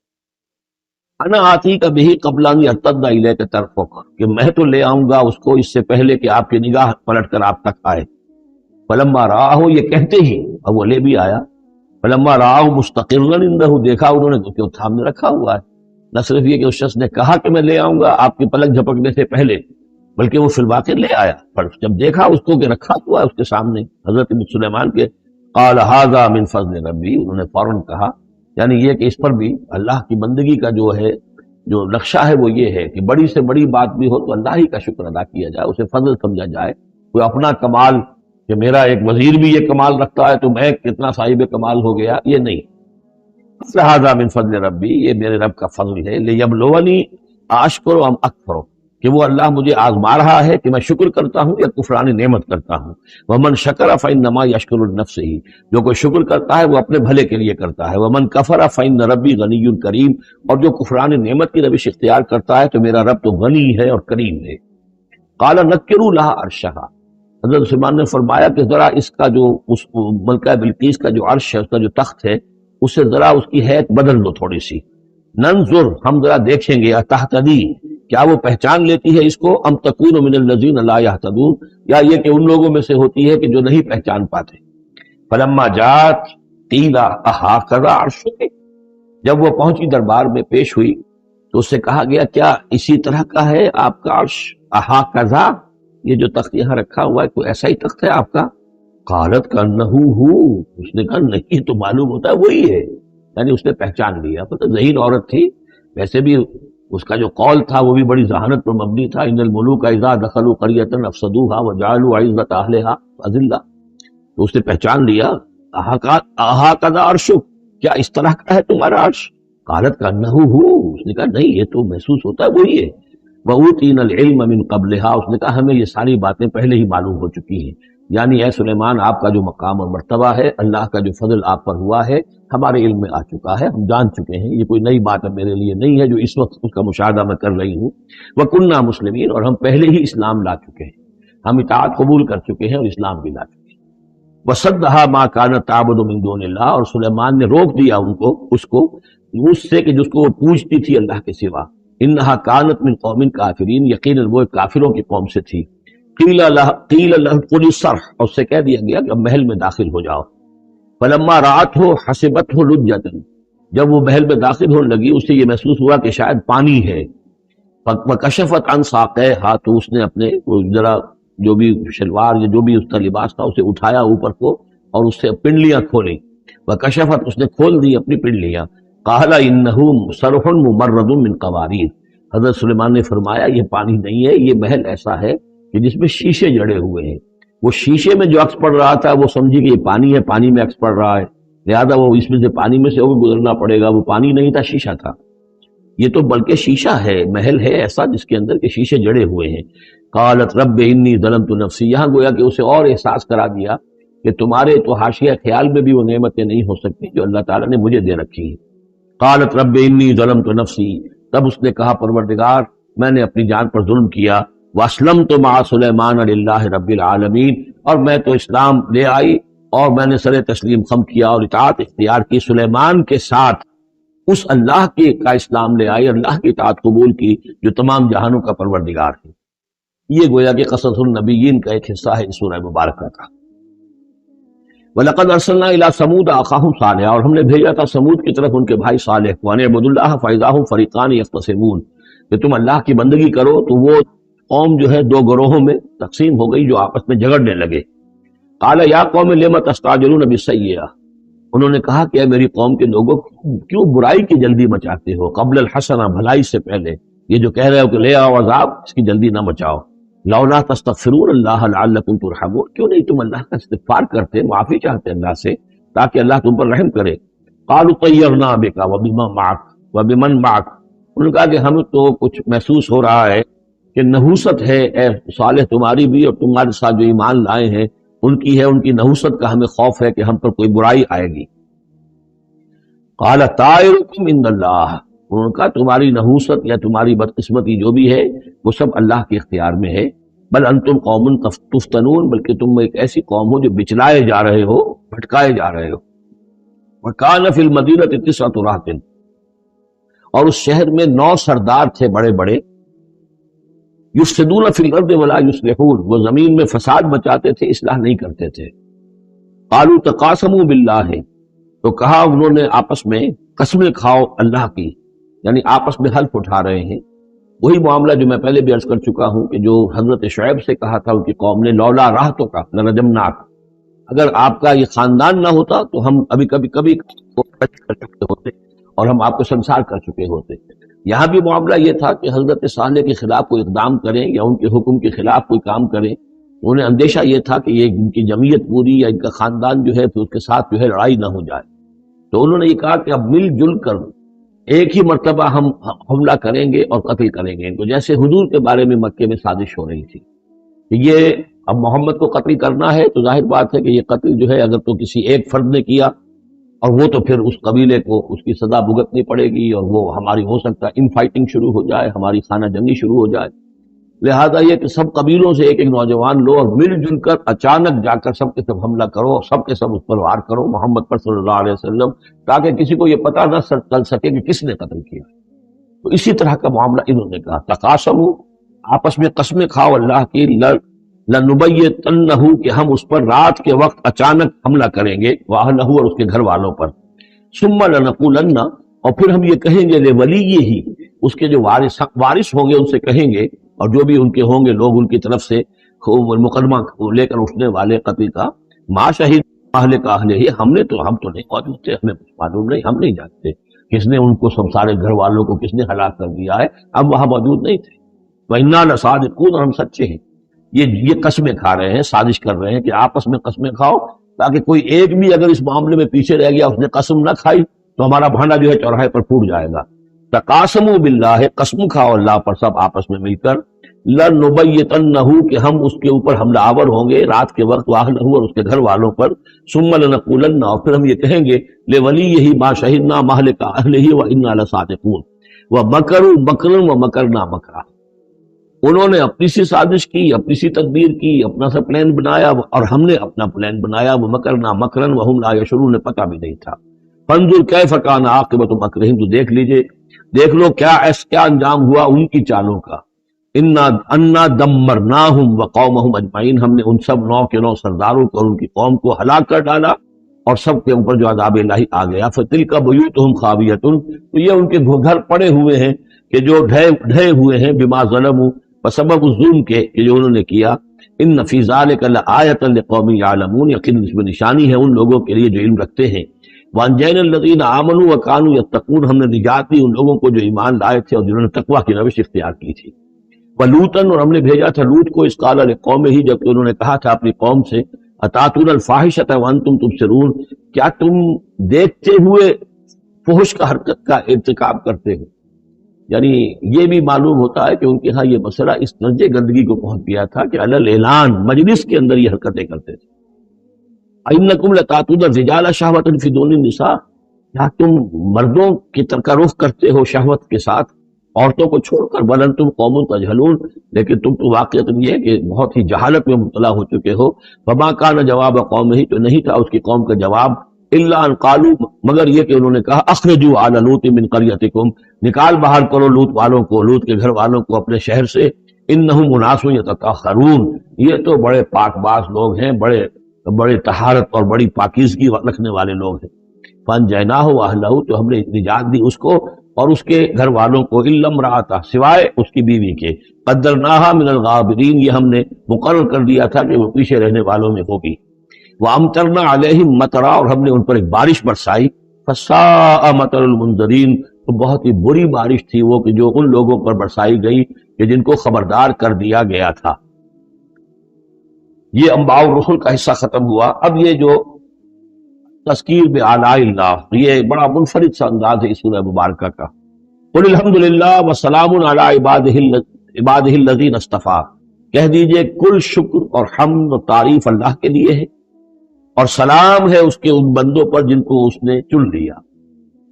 انا آتی کا بھی قبل ان یرتد الیک طرفک، کہ میں تو لے آؤں گا اس کو اس سے پہلے کہ آپ کی نگاہ پلٹ کر آپ تک آئے۔ فلما رآہ، یہ کہتے ہی اور وہ لے بھی آیا، فلما رآہ مستقرا عنده، دیکھا انہوں نے کہ وہ سامنے رکھا ہوا ہے۔ نہ صرف یہ کہ اس شخص نے کہا کہ میں لے آؤں گا آپ کے پلک جھپکنے سے پہلے، بلکہ وہ فی الواقع لے آیا، پر جب دیکھا اس کو کہ رکھا ہوا ہے اس کے سامنے حضرت سلیمان کے، قال ھذا من فضل ربی، انہوں نے فوراً کہا، یعنی یہ کہ اس پر بھی اللہ کی بندگی کا جو ہے جو نقشہ ہے وہ یہ ہے کہ بڑی سے بڑی بات بھی ہو تو اللہ ہی کا شکر ادا کیا جائے، اسے فضل سمجھا جائے۔ کوئی اپنا کمال کہ میرا ایک وزیر بھی یہ کمال رکھتا ہے تو میں کتنا صاحب کمال ہو گیا، یہ نہیں۔ ھذا من فضل ربی، یہ میرے رب کا فضل ہے، لیبلونی اشکر ام اکفر، کہ وہ اللہ مجھے آزما رہا ہے کہ میں شکر کرتا ہوں یا کفران نعمت کرتا ہوں۔ ومن شکر فانما یشکر لنفسہ، جو کوئی شکر کرتا ہے وہ اپنے بھلے کے لیے کرتا ہے۔ ومن کفر فان ربی غنی کریم، اور جو کفران نعمت کی روش اختیار کرتا ہے تو میرا رب تو غنی ہے اور کریم ہے۔ قال نکروا لها عرشھا، حضرت سلیمان نے فرمایا کہ ذرا اس کا جو اس ملکہ بلقیس کا جو عرش ہے، اس کا جو تخت ہے، اسے ذرا اس کی حیت بدل دو تھوڑی سی، ننظر، ہم ذرا دیکھیں گے، اتہتدی، کیا وہ پہچان لیتی ہے اس کو، ام تکون من الذین لا یہتدون، یا یہ کہ ان لوگوں میں سے ہوتی ہے کہ جو نہیں پہچان پاتے۔ فلما جات قیل اھاکذا عرشک، جب وہ پہنچی دربار میں پیش ہوئی تو اس سے کہا گیا کیا اسی طرح کا ہے آپ کا عرش، اھاکذا، یہ جو تخت یہاں رکھا ہوا ہے کوئی ایسا ہی تخت ہے آپ کا؟ قالت کانہ ہو، اس نے کہا نہیں، تو معلوم ہوتا ہے وہی ہے، یعنی اس نے پہچان لیا، پتہ ذہین عورت تھی، ویسے بھی اس کا جو قول تھا وہ بھی بڑی ذہانت پر مبنی تھا، ان الملوک اذا دخلوا قریۃ افسدوها وجعلوا عزت اہلها اذلہ، تو اس نے پہچان لیا، اھاکذا عرشک، کیا اس طرح کا ہے تمہارا عرش؟ قالت کانہ ہو، اس نے کہا نہیں، یہ تو محسوس ہوتا ہے وہی ہے۔ وَأُوتِينَا الْعِلْمَ مِنْ قَبْلِهَا، اس نے کہا ہمیں یہ ساری باتیں پہلے ہی معلوم ہو چکی ہیں، یعنی اے سلیمان آپ کا جو مقام اور مرتبہ ہے، اللہ کا جو فضل آپ پر ہوا ہے ہمارے علم میں آ چکا ہے، ہم جان چکے ہیں، یہ کوئی نئی بات اب میرے لیے نہیں ہے جو اس وقت اس کا مشاہدہ میں کر رہی ہوں۔ وَكُنَّا مُسْلِمِينَ، اور ہم پہلے ہی اسلام لا چکے ہیں، ہم اطاعت قبول کر چکے ہیں اور اسلام بھی لا چکے ہیں۔ وَصَدَّهَا مَا كَانَتْ تَعْبُدُ مِن دُونِ اللَّهِ، اور سلیمان نے روک دیا اس کو اس سے کہ جس کو وہ پوجتی تھی اللہ کے سوا۔ إِنَّهَا كَانَتْ مِن قَوْمٍ كَافِرِينَ، یقیناً وہ کافروں کی قوم سے تھی۔ قیل لها ادخلوا الصرح، اور اس سے کہہ دیا گیا کہ اب محل میں داخل ہو جاؤ۔ فلما رأته حسبته لجة، جب وہ محل میں داخل ہونے لگی اسے یہ محسوس ہوا کہ شاید پانی ہے۔ فکشفت عن ساقیہا، تو اس نے اپنے ذرا جو بھی شلوار یا جو بھی اس کا لباس تھا اسے اٹھایا اوپر کو اور اس سے پنڈلیاں کھولیں۔ وکشفت، اس نے کھول دی اپنی پنڈلیاں۔ قال انہ صرح ممرد من قواریر، حضرت سلیمان نے فرمایا یہ پانی نہیں ہے، یہ محل ایسا ہے کہ جس میں شیشے جڑے ہوئے ہیں۔ وہ شیشے میں جو عکس پڑ رہا تھا وہ سمجھی کہ یہ پانی ہے، پانی میں عکس پڑ رہا ہے، لہذا وہ اس میں سے پانی میں سے وہ گزرنا پڑے گا، وہ پانی نہیں تھا، شیشہ تھا۔ یہ تو بلکہ شیشہ ہے، محل ہے ایسا جس کے اندر کے شیشے جڑے ہوئے ہیں۔ قالت رب انی ظلمت نفسی، یہاں گویا کہ اسے اور احساس کرا دیا کہ تمہارے تو حاشیہ خیال میں بھی وہ نعمتیں نہیں ہو سکتی جو اللہ تعالیٰ نے مجھے دے رکھی ہیں۔ قالت رب انی ظلمت نفسی، تب اس نے کہا پروردگار میں نے اپنی جان پر ظلم کیا۔ واسلمت مع سلیمان للہ رب العالمین، اور میں تو اسلام لے آئی اور میں نے سر تسلیم خم کیا اور اطاعت اختیار کی سلیمان کے ساتھ، اس اللہ کا اسلام لے آئی، اللہ کی اطاعت قبول کی جو تمام جہانوں کا پروردگار ہے۔ یہ گویا کہ قصص النبیین کا ایک حصہ ہے اس سورہ مبارکہ کا۔ وَلَقَدْ أَرْسَلْنَا إِلَىٰ ثَمُودَ أَخَاهُمْ صَالِحًا، اور ہم نے بھیجا تھا سمود کی طرف ان کے بھائی صالح کو، أَنِ اعْبُدُوا اللَّهَ فَإِذَا هُمْ فَرِيقَانِ يَخْتَصِمُونَ، کہ تم اللہ کی بندگی کرو تو وہ قوم جو ہے دو گروہوں میں تقسیم ہو گئی جو آپس میں جھگڑنے لگے۔ قَالَ يَا قَوْمِ لِمَ تَسْتَعْجِلُونَ بِالسَّيِّئَةِ، انہوں نے کہا کہ اے میری قوم کے لوگوں کیوں برائی کی جلدی مچاتے ہو، قبل الحسنہ، بھلائی سے پہلے، یہ جو کہہ رہے ہو کہ لے آؤ عذاب، اس کی جلدی نہ مچاؤ۔ لولا تستغفرون اللہ لعلکم ترحمون، کیوں نہیں تم اللہ کا استغفار کرتے، معافی چاہتے اللہ سے تاکہ اللہ تم پر رحم کرے۔ قالوا طیرنا بک وبمن معک وبمن معک، انہوں نے کہا کہ ہمیں تو کچھ محسوس ہو رہا ہے کہ نحوست ہے اے صالح تمہاری بھی، اور تمہارے ساتھ جو ایمان لائے ہیں ان کی ہے، ان کی نحوست کا ہمیں خوف ہے کہ ہم پر کوئی برائی آئے گی۔ قال طائرکم عند اللہ، انہوں نے کہا تمہاری نحوست یا تمہاری بدقسمتی جو بھی ہے وہ سب اللہ کے اختیار میں ہے۔ بل انتم قوم تفتنون، بلکہ تم ایک ایسی قوم ہو جو بچلائے جا رہے ہو، بھٹکائے جا رہے ہو۔ وکان فی المدینۃ تسعۃ رہط، اور اس شہر میں 9 سردار تھے بڑے بڑے، یفسدون فی الارض ولا یصلحون، وہ زمین میں فساد مچاتے تھے، اصلاح نہیں کرتے تھے۔ قالوا تقاسموا باللہ، تو کہا انہوں نے آپس میں قسمیں کھاؤ اللہ کی، یعنی آپس میں حلف اٹھا رہے ہیں۔ وہی معاملہ جو میں پہلے بھی عرض کر چکا ہوں کہ جو حضرت شعیب سے کہا تھا ان کی قوم نے، لولا رہتک لرجمناک، اگر آپ کا یہ خاندان نہ ہوتا تو ہم ابھی کبھی کر چکے ہوتے اور ہم آپ کو سنسار کر چکے ہوتے۔ یہاں بھی معاملہ یہ تھا کہ حضرت صالح کے خلاف کوئی اقدام کریں یا ان کے حکم کے خلاف کوئی کام کریں، انہیں اندیشہ یہ تھا کہ یہ ان کی جمعیت پوری یا ان کا خاندان جو ہے تو اس کے ساتھ جو ہے لڑائی نہ ہو جائے، تو انہوں نے یہ کہا کہ اب مل جل کر ایک ہی مرتبہ ہم حملہ کریں گے اور قتل کریں گے ان کو، جیسے حضور کے بارے میں مکے میں سازش ہو رہی تھی کہ یہ اب محمد کو قتل کرنا ہے، تو ظاہر بات ہے کہ یہ قتل جو ہے اگر تو کسی ایک فرد نے کیا اور وہ تو پھر اس قبیلے کو اس کی سزا بھگتنی پڑے گی، اور وہ ہماری ہو سکتا ہے ان فائٹنگ شروع ہو جائے، ہماری خانہ جنگی شروع ہو جائے۔ لہذا یہ کہ سب قبیلوں سے ایک ایک نوجوان لو اور مل جل کر اچانک جا کر سب کے سب حملہ کرو، سب کے سب اس پر وار کرو محمد پر صلی اللہ علیہ وسلم، تاکہ کسی کو یہ پتہ نہ چل سکے کہ کس نے قتل کیا۔ تو اسی طرح کا معاملہ انہوں نے کہا، تقاسموا، آپس میں قسمیں کھاؤ اللہ کی، لنبیتنہ، کہ ہم اس پر رات کے وقت اچانک حملہ کریں گے، واہلہ، اور اس کے گھر والوں پر، ثم لنقولن، اور پھر ہم یہ کہیں گے لولیہ، اس کے جو وارث ہوں گے ان سے کہیں گے، اور جو بھی ان کے ہوں گے لوگ ان کی طرف سے مقدمہ لے کر اٹھنے والے قتل کا، ما شہید اہل کا اہل ہی، ہم تو نہیں موجود تھے، ہمیں کچھ معلوم نہیں، ہم نہیں جانتے کس نے ان کو سب سارے گھر والوں کو کس نے ہلاک کر دیا ہے، ہم وہاں موجود نہیں تھے۔ وَإِنَّا لَصَادِقُونَ، اور ہم سچے ہیں۔ یہ قسمیں کھا رہے ہیں، سازش کر رہے ہیں کہ آپس میں قسمیں کھاؤ تاکہ کوئی ایک بھی اگر اس معاملے میں پیچھے رہ گیا، اس نے قسم نہ کھائی تو ہمارا بھانڈا جو ہے چوراہے پر پھوٹ جائے گا۔ تقاسموا باللہ، قسم کھاؤ اللہ پر سب آپس میں مل کر، لنبیتنہ، کہ ہم اس کے اوپر حملہ آور ہوں گے رات کے وقت، واہلہ، اور اس کے گھر والوں پر، ثم لنقولن، اور پھر ہم یہ کہیں گے، لولیہ ما شہدنا مہلک اہلہ وانا لصادقون، ومکروا مکرا ومکرنا مکرا، انہوں نے اپنی سی سازش کی، اپنی سی تدبیر کی، اپنا سا پلان بنایا، اور ہم نے اپنا پلان بنایا، ومکرنا مکرا وہم لا یشعرون، پتہ بھی نہیں تھا۔ فانظر کیف کان عاقبۃ مکرہم، تو دیکھ لیجئے، دیکھ لو کیا انجام ہوا ان کی چالوں کا۔ انا دمرناہم وقومہم اجمعین، ہم نے ان سب 9 کے 9 سرداروں کو اور ان کی قوم کو ہلاک کر ڈالا، اور سب کے اوپر جو عذاب الہی آ گیا۔ فتلک بیوتہم خاویۃ، تو یہ ان کے گھر پڑے ہوئے ہیں کہ جو ڈھے ہوئے ہیں، بما ظلموا، بسبب الظلم کے کہ جو انہوں نے کیا۔ ان فی ذلک لآیۃ لقوم یعلمون، یقین اس میں نشانی ہے ان لوگوں کے لیے جو علم رکھتے ہیں۔ وانجینا الذین آمنوا وکانوا یتقون، ہم نے نجات دی ان لوگوں کو جو ایمان لائے تھے اور جنہوں نے تقویٰ کی روش اختیار کی تھی۔ ولوطا، اور ہم نے بھیجا تھا لوط کو، اس قال لقومہ، جبکہ انہوں نے کہا تھا اپنی قوم سے، اتاتون الفاحشۃ وانتم تبصرون، کیا تم دیکھتے ہوئے فحش کا حرکت کا ارتکاب کرتے ہو؟ یعنی یہ بھی معلوم ہوتا ہے کہ ان کے ہاں یہ مسئلہ اس درجے گندگی کو پہنچ گیا تھا کہ علی الاعلان مجلس کے اندر یہ حرکتیں کرتے تھے۔ انکم لتاتون الرجال شہوۃ فی دون النساء، کیا تم مردوں کی طرف کا رخ کرتے ہو شہوت کے ساتھ عورتوں کو چھوڑ کر؟ بل انتم قوم تجہلون، لیکن تم تو واقعتاً یہ ہے کہ بہت ہی جہالت میں مبتلا ہو چکے ہو۔ فما کان جواب قومہ، تو نہیں تھا اس کی قوم کا جواب، الا ان قالوا، مگر یہ کہ انہوں نے کہا، اخرجوا آل لوط من قریتکم، نکال باہر کرو لوط والوں کو، لوط کے گھر والوں کو اپنے شہر سے، انہم اناس یتطہرون، یہ تو بڑے پاک باز لوگ ہیں، بڑے طہارت اور بڑی پاکیزگی رکھنے والے لوگ ہیں۔ فانجیناہ واہلہ، تو ہم نے نجات دی اس کو اور اس کے گھر والوں کو، الا امرأتہ، سوائے اس کی بیوی کے، قدرناہا من الغابرین، یہ ہم نے مقرر کر دیا تھا کہ وہ پیچھے رہنے والوں میں ہوگی۔ وَأَمْطَرْنَا عَلَيْهِمْ مَطَرًا، اور ہم نے ان پر ایک بارش برسائی، فَسَاءَ مَطَرُ الْمُنذَرِينَ، تو بہت ہی بری بارش تھی وہ کہ جو ان لوگوں پر برسائی گئی کہ جن کو خبردار کر دیا گیا تھا۔ یہ انباء الرسل کا حصہ ختم ہوا۔ اب یہ جو تذکیر بآلاء اللہ، یہ بڑا منفرد سا انداز ہے اس سورہ مبارکہ کا۔ قل الحمد للہ وسلام علی عبادہ الذین اصطفیٰ، کہہ دیجئے کل شکر اور حمد و تعریف اللہ کے لیے ہے، اور سلام ہے اس کے ان بندوں پر جن کو اس نے چن لیا۔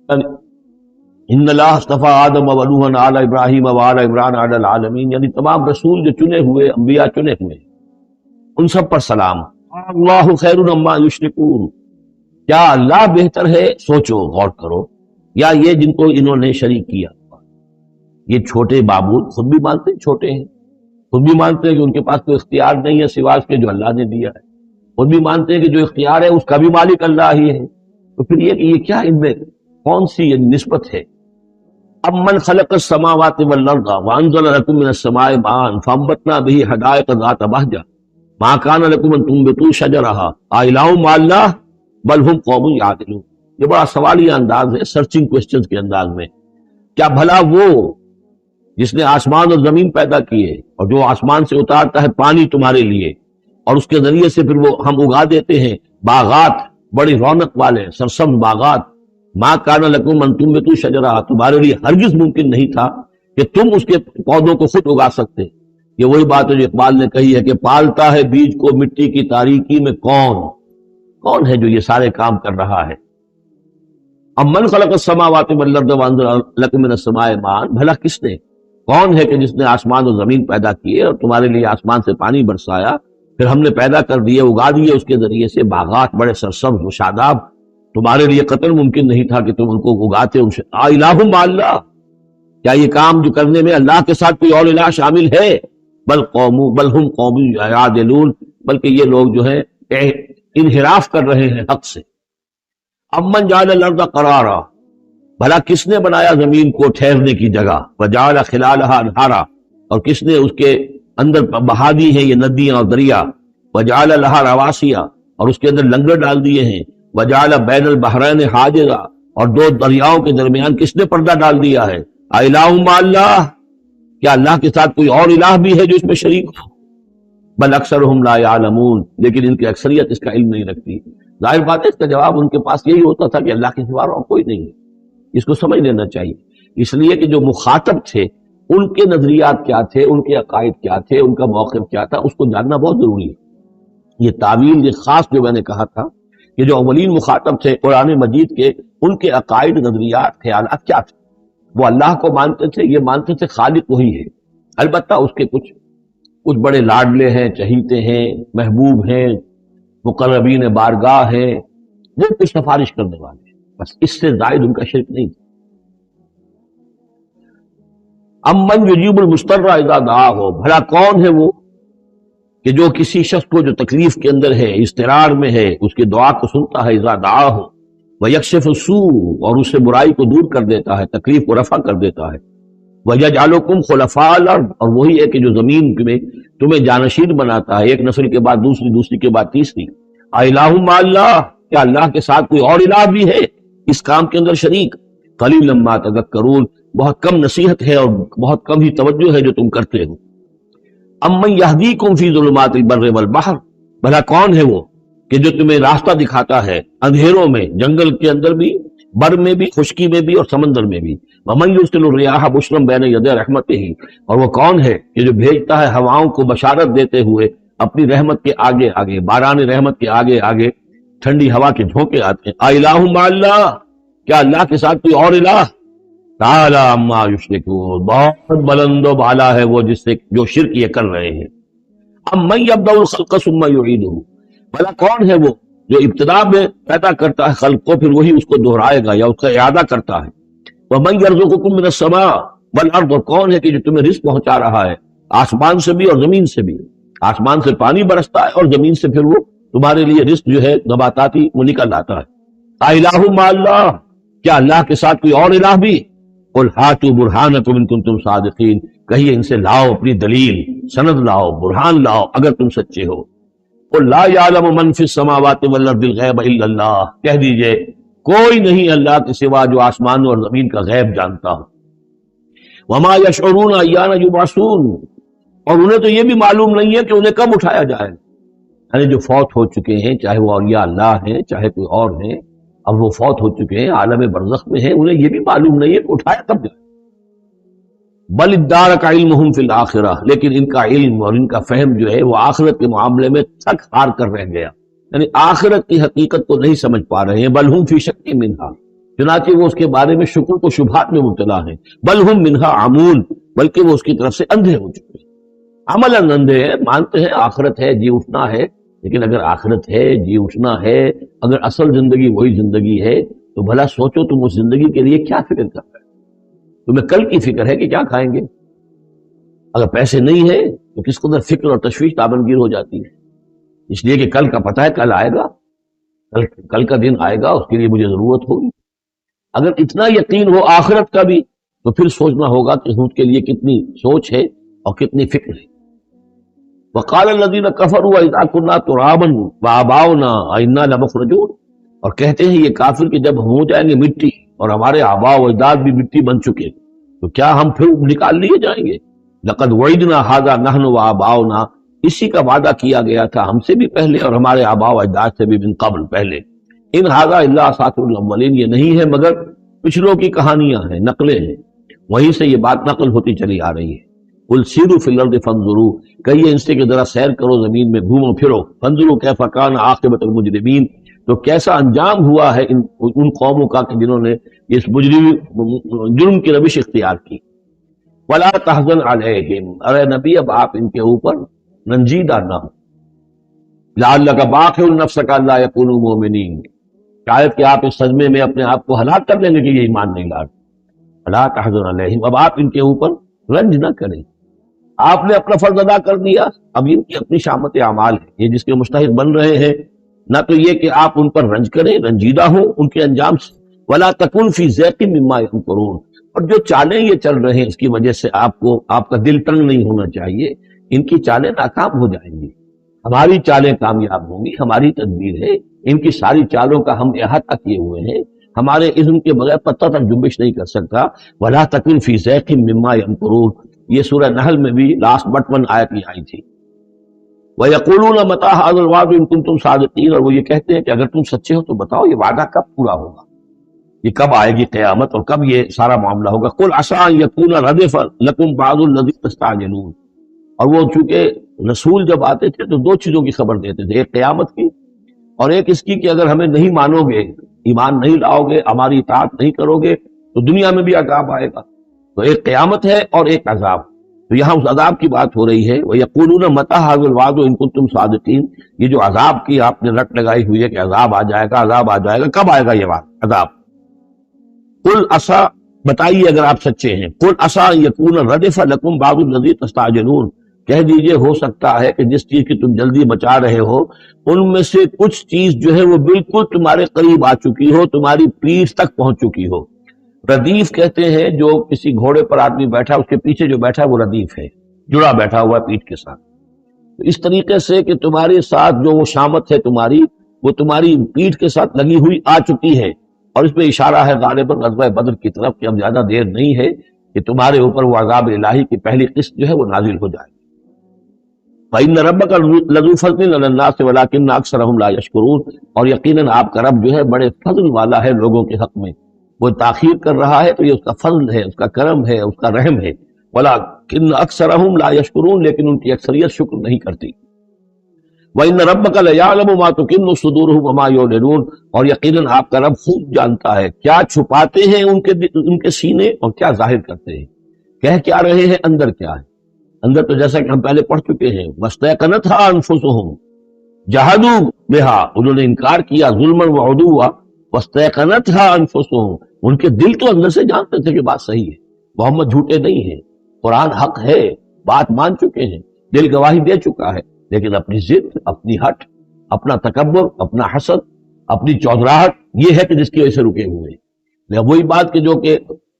ان اللہ اصطفیٰ آدم و نوحا علی ابراہیم و علی عمران علی العالمین، یعنی تمام رسول جو چنے ہوئے، انبیاء چنے ہوئے، ان سب پر سلام۔ اللہ خیر مما یشرکون، کیا اللہ بہتر ہے، سوچو غور کرو، یا یہ جن کو انہوں نے شریک کیا؟ یہ چھوٹے معبود خود بھی مانتے ہیں چھوٹے ہیں، خود بھی مانتے ہیں کہ ان کے پاس کوئی اختیار نہیں ہے سوائے اس کے جو اللہ نے دیا ہے، خود بھی مانتے ہیں کہ جو اختیار ہے اس کا بھی مالک اللہ ہی ہے، تو پھر یہ کہ یہ کیا ان میں کون سی یہ نسبت ہے؟ امن خلق السماوات والارض وانزل لكم من السماء ماء فانبتنا به حدائق ذات بہجہ ما كان لكم ان تنبتوا شجرها اإله مع الله بل هم قوم يعدلون۔ یہ بڑا سوالیہ انداز ہے، سرچنگ کوسچنز کے انداز میں۔ کیا بھلا وہ جس نے آسمان اور زمین پیدا کیے اور جو آسمان سے اتارتا ہے پانی تمہارے لیے، اور اس کے ذریعے سے پھر وہ ہم اگا دیتے ہیں باغات، بڑی رونق والے سرسبز باغات، ما کان لکم ان تنبتوا شجرہ، تمہارے لیے ہرگز ممکن نہیں تھا کہ تم اس کے پودوں کو خود اگا سکتے۔ یہ وہی بات ہے جو اقبال نے کہی ہے کہ پالتا ہے بیج کو مٹی کی تاریکی میں کون ہے جو یہ سارے کام کر رہا ہے؟ امن خلق السماوات والارض وانزل لكم من السماء ماء، بھلا کس نے، کون ہے کہ جس نے آسمان اور زمین پیدا کیے اور تمہارے لیے آسمان سے پانی برسایا، پھر ہم نے پیدا کر دیے، اگا دیے اس کے ذریعے سے باغات بڑے سرسبز و شاداب، تمہارے لیے قطعاً ممکن نہیں تھا کہ تم ان کو اگاتے۔ الہ مع اللہ، کیا یہ کام جو کرنے میں اللہ کے ساتھ کوئی اور الہ شامل ہے؟ بل ہم قوم یعدلون، بلکہ یہ لوگ جو ہیں انحراف کر رہے ہیں حق سے۔ امن جعل الارض قرارا، بھلا کس نے بنایا زمین کو ٹھہرنے کی جگہ، وجعل خلالها انہارا، اور کس نے اس کے اندر بہا دی ہیں یہ ندیاں اور دریا، وجعل لها رواسیا، اور اس کے اندر لنگر ڈال دیے ہیں، وجعل بین البحرین حاجزا، اور دو دریاؤں کے درمیان کس نے پردہ ڈال دیا ہے؟ الہ مع اللہ، کیا اللہ کے ساتھ کوئی اور الہ بھی ہے جو اس میں شریک ہو؟ بل اکثرهم لا يعلمون، لیکن ان کی اکثریت اس کا علم نہیں رکھتی۔ ظاہر بات ہے اس کا جواب ان کے پاس یہی ہوتا تھا کہ اللہ کے سوا اور کوئی نہیں ہے، اس کو سمجھ لینا چاہیے۔ اس لیے کہ جو مخاطب تھے ان کے نظریات کیا تھے، ان کے عقائد کیا تھے، ان کا موقف کیا تھا، اس کو جاننا بہت ضروری ہے۔ یہ تعویل، یہ خاص جو میں نے کہا تھا کہ جو اولین مخاطب تھے قرآن مجید کے، ان کے عقائد، نظریات، خیالات کیا تھے۔ وہ اللہ کو مانتے تھے، یہ مانتے تھے خالق وہی ہے، البتہ اس کے کچھ بڑے لاڈلے ہیں، چہیتے ہیں، محبوب ہیں، مقربین بارگاہ ہیں، وہ کچھ سفارش کرنے والے ہیں، بس اس سے زائد ان کا شرک نہیں تھا۔ امن یجیب المضطر اذا دعاہ، بھلا کون ہے وہ کہ جو کسی شخص کو جو تکلیف کے اندر ہے، اضطرار میں ہے، اس کی دعا کو سنتا ہے، اذا دعاہ ویکشف السوء، اور اس سے برائی کو دور کر دیتا ہے، تکلیف کو رفع کر دیتا ہے، وَيَجْعَلُكُمْ خُلَفَاءَ الْأَرْضِ، اور وہی ہے کہ جو زمین میں تمہیں جانشین بناتا ہے، ایک نسل کے بعد دوسری، دوسری کے بعد تیسری۔ اِلَٰهٌ مَّعَ اللَّهِ، کیا اللہ کے ساتھ کوئی اور الہ بھی ہے اس کام کے اندر شریک؟ قَلِيلًا مَّا تَذَكَّرُونَ، بہت کم نصیحت ہے اور بہت کم ہی توجہ ہے جو تم کرتے ہو۔ اَمَّن يَهْدِيكُمْ فِي ظُلُمَاتِ الْبَرِّ وَالْبَحْرِ، بھلا کون ہے وہ کہ جو تمہیں راستہ دکھاتا ہے اندھیروں میں، جنگل کے اندر بھی، بر میں بھی، خشکی میں بھی اور سمندر میں بھی۔ وَمَن يُرْسِلُ الرِّيَاحَ بُشْرًا بَيْنَ يَدَيْ رَحْمَتِهِ، اور وہ کون ہے کہ جو بھیجتا ہے ہواؤں کو بشارت دیتے ہوئے اپنی رحمت کے آگے آگے، باران رحمت کے آگے آگے ٹھنڈی ہوا کے جھونکے آتے ہیں۔ اِلَٰهٌ مَّعَ اللَّهِ، کیا اللہ کے ساتھ کوئی اور الہ؟ تعالی عما یشرکون، بہت بلند و بالا ہے وہ جس سے جو شرک یہ کر رہے ہیں۔ امن یبدأ الخلق ثم یعیدہ، بھلا کون ہے وہ جو ابتدا میں پیدا کرتا ہے خلق کو، پھر وہی اس کو دہرائے گا یا اس کا اعادہ کرتا ہے۔ ومن یرزقکم من السماء والارض، اور کون ہے کہ جو تمہیں رزق پہنچا رہا ہے آسمان سے بھی اور زمین سے بھی، آسمان سے پانی برستا ہے اور زمین سے پھر وہ تمہارے لیے رزق جو ہے نباتاتی وہ نکل آتا ہے۔ الہ مع اللہ، کیا اللہ کے ساتھ کوئی اور الہ بھی؟ قل ہاتوا برہانکم ان کنتم صادقین، کہیے ان سے لاؤ اپنی دلیل، سند لاؤ، برہان لاؤ اگر تم سچے ہو۔ قل لا یعلم من فی السماوات والارض الغیب الا اللہ، کہہ دیجئے کوئی نہیں اللہ کے سوا جو آسمان اور زمین کا غیب جانتا ہو۔ وما یشعرون ایان یبعثون، اور انہیں تو یہ بھی معلوم نہیں ہے کہ انہیں کب اٹھایا جائے۔ یعنی جو فوت ہو چکے ہیں، چاہے وہ اولیاء اللہ ہیں چاہے کوئی اور ہیں، اب وہ فوت ہو چکے ہیں، عالم برزخ میں ہیں، انہیں یہ بھی معلوم نہیں ہے کہ اٹھایا کب جائے۔ بل ادارک علمہم فی الآخرہ، لیکن ان کا علم اور ان کا فہم جو ہے وہ آخرت کے معاملے میں تھک ہار کر رہ گیا، یعنی آخرت کی حقیقت کو نہیں سمجھ پا رہے ہیں۔ بل ہم فی شک منہا، چنانچہ وہ اس کے بارے میں شکوک و شبہات میں مبتلا ہیں۔ بل ہم منہا عمون، بلکہ وہ اس کی طرف سے اندھے ہو چکے ہیں، عملاً اندھے ہیں، مانتے ہیں آخرت ہے، جی اٹھنا ہے، لیکن اگر آخرت ہے، جی اٹھنا ہے، اگر اصل زندگی وہی زندگی ہے تو بھلا سوچو تم اس زندگی کے لیے کیا فکر کر رہے ہو؟ تمہیں کل کی فکر ہے کہ کیا کھائیں گے؟ اگر پیسے نہیں ہیں تو کس قدر فکر اور تشویش تابنگیر ہو جاتی ہے، اس لیے کہ کل کا پتہ ہے کل آئے گا، کل کا دن آئے گا، اس کے لیے مجھے ضرورت ہوگی۔ اگر اتنا یقین ہو آخرت کا بھی تو پھر سوچنا ہوگا کہ اس کے لیے کتنی سوچ ہے اور کتنی فکر ہے۔ وقال الذين كفروا اذا كنا ترابا وآباؤنا أئنا لمخرجون، اور کہتے ہیں یہ کافر کہ جب ہم ہو جائیں گے مٹی اور ہمارے آباء و اجداد بھی مٹی بن چکے تو کیا ہم پھر نکال لیے جائیں گے؟ لقد وعدنا هذا نحن وآباؤنا، اسی کا وعدہ کیا گیا تھا ہم سے بھی پہلے اور ہمارے آباء و اجداد سے بھی من قبل پہلے۔ ان هذا الا اساطير الاولين، یہ نہیں ہے مگر پچھلوں کی کہانیاں ہیں، نقلیں ہیں، وہیں سے یہ بات نقل ہوتی چلی آ رہی ہے۔ قل سیروا فی الارض فانظروا، کہیے ان سے کہ ذرا سیر کرو زمین میں، گھومو پھرو، فانظروا کیف کان عاقبۃ المجرمین، تو کیسا انجام ہوا ہے ان قوموں کا کہ جنہوں نے اس جرم کی روش اختیار کی۔ ولا تحزن علیہم، ارے نبی اب آپ ان کے اوپر رنجیدہ نہ ہو۔ لعلک باخع نفسک الا یکونوا مؤمنین، شاید کہ آپ اس صدمے میں اپنے آپ کو ہلاک کر لیں گے کہ یہ ایمان نہیں لاتے۔ ولا تحزن علیہم، اب آپ ان کے اوپر رنج نہ کریں، آپ نے اپنا فرض ادا کر دیا، اب ان کی اپنی شامت اعمال ہے، یہ جس کے مستحق بن رہے ہیں، نہ تو یہ کہ آپ ان پر رنج کریں، رنجیدہ ہوں ان کے انجام سے۔ ولا تکن فی ضیق مما یمکرون، اور جو چالیں یہ چل رہے ہیں اس کی وجہ سے آپ کا دل تنگ نہیں ہونا چاہیے، ان کی چالیں ناکام ہو جائیں گی، ہماری چالیں کامیاب ہوں گی، ہماری تدبیر ہے، ان کی ساری چالوں کا ہم احاطہ کیے ہوئے ہیں، ہمارے اذن کے بغیر پتہ تک جنبش نہیں کر سکتا۔ ولا تکن فی ضیق مما یمکرون، یہ سورہ نحل میں بھی لاسٹ بٹ 1 آیت میں آئی تھی۔ وَيَقُولُونَ مَتَىٰ هَٰذَا الْوَعْدُ إِن كُنتُمْ صَادِقِينَ، اور وہ یہ کہتے ہیں کہ اگر تم سچے ہو تو بتاؤ یہ وعدہ کب پورا ہوگا، یہ کب آئے گی قیامت اور کب یہ سارا معاملہ ہوگا. قل عسى ان يكون ردف لكم بعض الذي تستعجلون. اور وہ چونکہ رسول جب آتے تھے تو دو چیزوں کی خبر دیتے تھے، ایک قیامت کی اور ایک اس کی کہ اگر ہمیں نہیں مانو گے، ایمان نہیں لاؤ گے، ہماری اطاعت نہیں کرو گے تو دنیا میں بھی عذاب آئے گا. تو ایک قیامت ہے اور ایک عذاب. تو یہاں اس عذاب کی بات ہو رہی ہے. وَيَقُولُونَ مَتَىٰ هَٰذَا الْوَعْدُ إِن كُنتُمْ صَادِقِينَ. یہ جو عذاب کی آپ نے رٹ لگائی ہوئی ہے کہ عذاب آ جائے گا، عذاب آ جائے گا، کب آئے گا یہ عذاب؟ قُلْ عَسَىٰ، بتائیے اگر آپ سچے ہیں. قُلْ عَسَىٰ أَن يَكُونَ رَدِفَ لَكُمْ بَعْضُ الَّذِي تَسْتَعْجِلُونَ. کہہ دیجئے ہو سکتا ہے کہ جس چیز کی تم جلدی بچا رہے ہو ان میں سے کچھ چیز جو ہے وہ بالکل تمہارے قریب آ چکی ہو، تمہاری پیٹھ تک پہنچ چکی ہو. ردیف کہتے ہیں جو کسی گھوڑے پر آدمی بیٹھا اس کے پیچھے جو بیٹھا وہ ردیف ہے، جڑا بیٹھا ہوا پیٹھ کے ساتھ. تو اس طریقے سے کہ تمہارے ساتھ جو وہ شامت ہے تمہاری، وہ تمہاری پیٹھ کے ساتھ لگی ہوئی آ چکی ہے. اور اس میں اشارہ ہے غالباً غزوہ بدر کی طرف کہ اب زیادہ دیر نہیں ہے کہ تمہارے اوپر وہ عذاب الہی کی پہلی قسط جو ہے وہ نازل ہو جائے. فَإِنَّ رَبَّكَ لَذُو فَضْلٍ عَلَى النَّاسِ وَلَٰكِنَّ أَكْثَرَهُمْ لَا يَشْكُرُونَ. اور یقیناً آپ کا رب جو ہے بڑے فضل والا ہے لوگوں کے حق میں. وہ تاخیر کر رہا ہے تو یہ اس کا فضل ہے، اس کا کرم ہے، اس کا رحم ہے. وَلَٰكِنَّ أَكْثَرَهُمْ لَا يَشْكُرُونَ، لیکن ان کی اکثریت شکر نہیں کرتی. وَإِنَّ رَبَّكَ لَيَعْلَمُ مَا تُكِنُّ صُدُورُهُمْ وَمَا يُعْلِنُونَ. اور یقیناً آپ کا رب خوب جانتا ہے کیا چھپاتے ہیں ان کے سینے اور کیا ظاہر کرتے ہیں، کہہ کیا رہے ہیں، اندر کیا ہے. اندر تو جیسا کہ ہم پہلے پڑھ چکے ہیں، وَاسْتَيْقَنَتْهَا أَنفُسُهُمْ جَحَدُوا بِهَا، انہوں نے انکار کیا ظلمًا وعدوا. وَاسْتَيْقَنَتْهَا أَنفُسُهُمْ، ان کے دل تو اندر سے جانتے تھے کہ بات صحیح ہے، محمد جھوٹے نہیں ہیں، قرآن حق ہے، بات مان چکے ہیں، دل گواہی دے چکا ہے، لیکن اپنی ضد، اپنی ہٹ، اپنا تکبر، اپنا حسد، اپنی چودراہٹ، یہ ہے کہ جس کی وجہ سے رکے ہوئے ہیں. وہی بات کہ جو کہ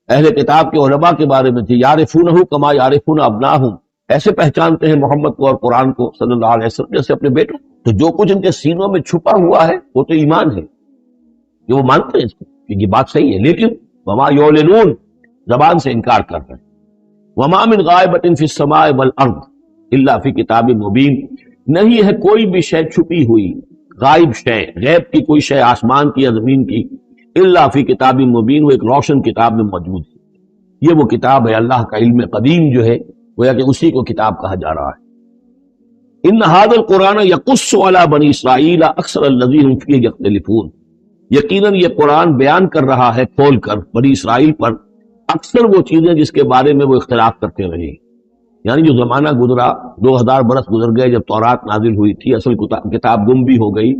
اہل کتاب کے علماء کے بارے میں تھی، یعرفونہ کما یعرفون ابناہم، ایسے پہچانتے ہیں محمد کو اور قرآن کو صلی اللہ علیہ وسلم جیسے اپنے بیٹوں. تو جو کچھ ان کے سینوں میں چھپا ہوا ہے وہ تو ایمان ہے کہ وہ مانتے ہیں اس کو کہ یہ بات صحیح ہے، لیکن وما یعلنون، زبان سے انکار کر رہے ہیں. وما من غائبۃ فی السماء والارض الا فی کتاب مبین. نہیں ہے کوئی بھی شے چھپی ہوئی، غائب شے، غیب کی کوئی شے آسمان کی یا زمین کی، الا فی کتاب مبین، وہ ایک روشن کتاب میں موجود ہے. یہ وہ کتاب ہے، اللہ کا علم قدیم جو ہے گویا کہ اسی کو کتاب کہا جا رہا ہے. ان ھذا القرآن یقص علی بنی اسرائیل اکثر الذی هم فیہ یختلفون. یقیناً یہ قرآن بیان کر رہا ہے کھول کر بنی اسرائیل پر اکثر وہ چیزیں جس کے بارے میں وہ اختلاف کرتے رہے. یعنی جو زمانہ گزرا، 2000 برس گزر گئے جب تورات نازل ہوئی تھی، اصل کتاب گم بھی ہو گئی،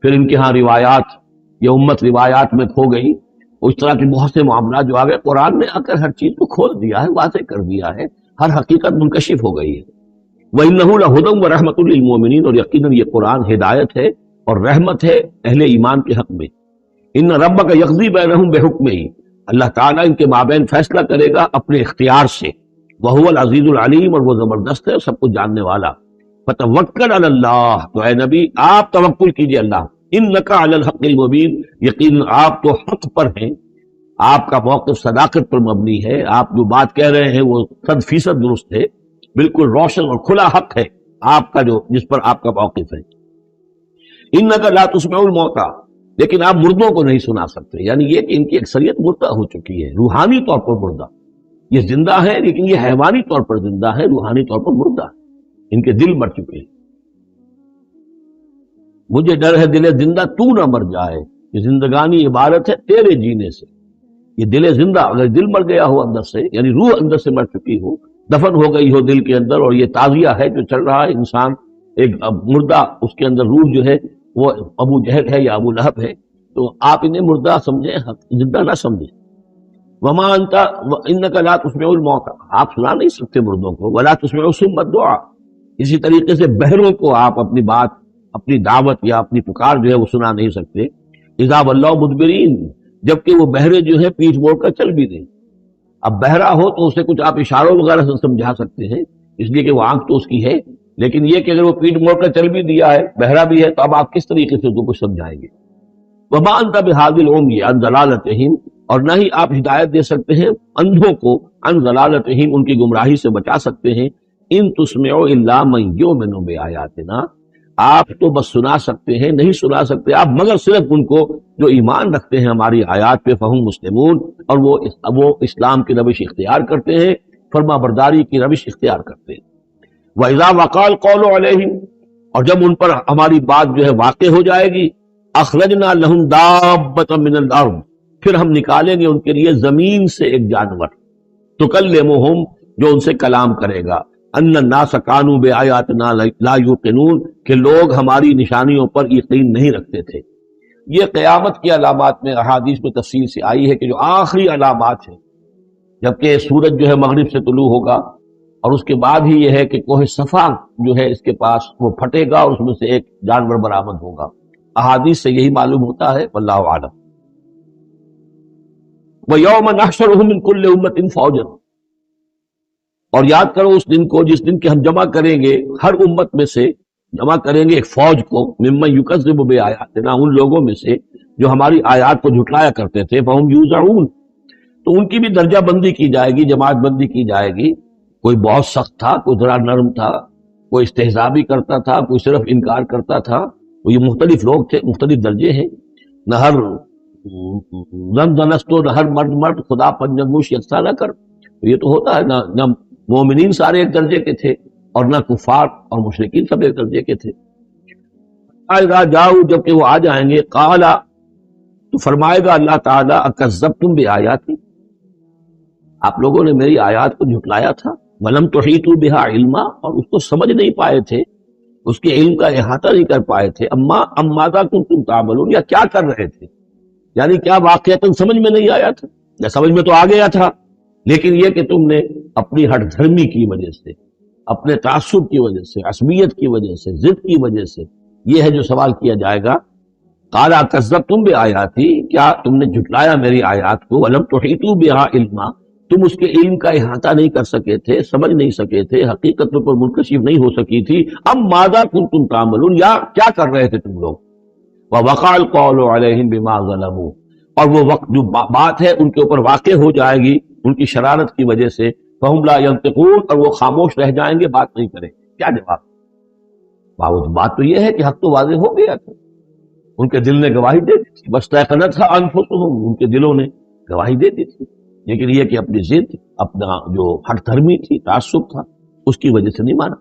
پھر ان کے ہاں روایات، یہ امت روایات میں کھو گئی، اس طرح کے بہت سے معاملات جو آ گئے. قرآن نے آ کر ہر چیز کو کھول دیا ہے، واضح کر دیا ہے، ہر حقیقت منکشف ہو گئی ہے. وَإِنَّهُ لَهُدًى وَرَحْمَةٌ لِّلْمُؤْمِنِينَ، اور یقیناً یہ قرآن ہدایت ہے اور رحمت ہے اہل ایمان کے حق میں. ان ربک یقضی بینہم بحکمہ، اللہ تعالیٰ ان کے مابین فیصلہ کرے گا اپنے اختیار سے. وہو العزیز العلیم، اور وہ زبردست ہے سب کچھ جاننے والا. فتوکل علی اللہ، تو اے نبی آپ توکل کیجئے اللہ. انک علی الحق المبین، یقیناً آپ تو حق پر ہیں، آپ کا موقف صداقت پر مبنی ہے، آپ جو بات کہہ رہے ہیں وہ 100% درست ہے، بالکل روشن اور کھلا حق ہے آپ کا جو جس پر آپ کا موقف ہے. انک لا تسمع الموتى، لیکن آپ مردوں کو نہیں سنا سکتے. یعنی یہ کہ ان کی اکثریت مردہ ہو چکی ہے، روحانی طور پر مردہ. یہ زندہ ہے لیکن یہ حیوانی طور پر زندہ ہے، روحانی طور پر مردہ ہے، ان کے دل مر چکے ہیں. مجھے ڈر ہے دل زندہ تو نہ مر جائے، یہ زندگانی عبارت ہے تیرے جینے سے. یہ دل زندہ، اگر دل مر گیا ہو اندر سے، یعنی روح اندر سے مر چکی ہو، دفن ہو گئی ہو دل کے اندر، اور یہ تعزیہ ہے جو چل رہا ہے، انسان ایک مردہ، اس کے اندر روح جو ہے وہ ابو جہل ہے یا ابو لہب ہے، تو آپ انہیں مردہ سمجھیں، زندہ نہ سمجھیں. وما انت انک لا تسمع الموتى، آپ سنا نہیں سکتے مردوں کو. ولا تسمع الصم الدعاء، اسی طریقے سے بہروں کو آپ اپنی بات، اپنی دعوت یا اپنی پکار جو ہے وہ سنا نہیں سکتے. اذا ولوا مدبرین، جبکہ وہ بہرے جو ہے پیٹھ موڑ کر چل بھی دیں. اب بہرا ہو تو اسے کچھ آپ اشاروں وغیرہ سے سمجھا سکتے ہیں، اس لیے کہ وہ آنکھ تو اس کی ہے، لیکن یہ کہ اگر وہ پیٹھ موڑ کر چل بھی دیا ہے، بہرا بھی ہے، تو اب آپ کس طریقے سے اس کو کچھ سمجھائیں گے. وما انت بہادی العمی عن ضلالتہم، اور نہ ہی آپ ہدایت دے سکتے ہیں اندھوں کو، عن ضلالتہم، ان کی گمراہی سے بچا سکتے ہیں. ان تسمع الا من یؤمن بآیاتنا، آپ تو بس سنا سکتے ہیں، نہیں سنا سکتے آپ مگر صرف ان کو جو ایمان رکھتے ہیں ہماری آیات پہ، فہم مسلمون، اور وہ اسلام کی روش اختیار کرتے ہیں، فرما برداری کی روش اختیار کرتے ہیں۔ وَإِذَا وَقَعَ الْقَوْلُ عَلَيْهِمْ، اور جب ان پر ہماری بات جو ہے واقع ہو جائے گی، اخرجنا لہم دابۃ من الارض، پھر ہم نکالیں گے ان کے لیے زمین سے ایک جانور، تکلمہم، جو ان سے کلام کرے گا، ان الناس کانوا بآیاتنا لا یوقنون، کہ لوگ ہماری نشانیوں پر یقین نہیں رکھتے تھے۔ یہ قیامت کی علامات میں احادیث میں تفصیل سے آئی ہے کہ جو آخری علامات ہیں، جبکہ سورج جو ہے مغرب سے طلوع ہوگا، اور اس کے بعد ہی یہ ہے کہ کوہ صفا جو ہے اس کے پاس وہ پھٹے گا اور اس میں سے ایک جانور برآمد ہوگا۔ احادیث سے یہی معلوم ہوتا ہے، واللہ اعلم۔ وَيَوْمَ نَحْشُرُهُم مِّن كُلِّ أُمَّةٍ فَوْجًا، اور یاد کرو اس دن کو جس دن کہ ہم جمع کریں گے ہر امت میں سے، جمع کریں گے ایک فوج کو، ممن یکذب بآیاتنا، ان لوگوں میں سے جو ہماری آیات کو جھٹلایا کرتے تھے، فہم یوزعون، تو ان کی بھی درجہ بندی کی جائے گی، جماعت بندی کی جائے گی۔ کوئی بہت سخت تھا، کوئی ذرا نرم تھا، کوئی استہزاء بھی کرتا تھا، کوئی صرف انکار کرتا تھا، تو یہ مختلف لوگ تھے، مختلف درجے ہیں۔ نہ ہر زن نہ ہر مرد خدا پنجنگوش یکساں نہ کر، تو یہ تو ہوتا ہے نہ مومنین سارے ایک درجے کے تھے اور نہ کفار اور مشرکین سب ایک درجے کے تھے۔ اذا جاؤ، جب کہ وہ آ جائیں گے، قالا، تو فرمائے گا اللہ تعالیٰ، اکذبتم بآیاتی، آپ لوگوں نے میری آیات کو جھٹلایا تھا، ولم تحیطوا بہا علما، اور اس کو سمجھ نہیں پائے تھے، اس کے علم کا احاطہ نہیں کر پائے تھے، اما ماذا کنتم تعملون، یا کیا کر رہے تھے، یعنی کیا واقعتاً سمجھ میں نہیں آیا تھا، یا سمجھ میں تو آ گیا تھا، لیکن یہ کہ تم نے اپنی ہٹ دھرمی کی وجہ سے، اپنے تعصب کی وجہ سے، عصبیت کی وجہ سے، ضد کی وجہ سے، یہ ہے جو سوال کیا جائے گا۔ قال کذبتم بآیاتی، کیا تم نے جھٹلایا میری آیات کو، ولم تحیطوا بہا علما، تم اس کے علم کا احاطہ نہیں کر سکے تھے، سمجھ نہیں سکے تھے، حقیقت پر منکشف نہیں ہو سکی تھی، اب ماذا کنتم تعملون، یا کیا کر رہے تھے تم لوگ۔ ووقع القول علیہم بما ظلموا، اور وہ وقت جو بات ہے ان کے اوپر واقع ہو جائے گی ان کی شرارت کی وجہ سے، فہم لا ینطقون، اور وہ خاموش رہ جائیں گے، بات نہیں کریں، کیا جواب؟ بات تو یہ ہے کہ حق تو واضح ہو گیا تھا، ان کے دل نے گواہی دے دی تھی، واستيقنتها انفسهم، ان کے دلوں نے گواہی دے دی تھی، لیکن یہ کہ اپنی ضد، اپنا جو ہٹ دھرمی تھی، تعصب تھا، اس کی وجہ سے نہیں مانا۔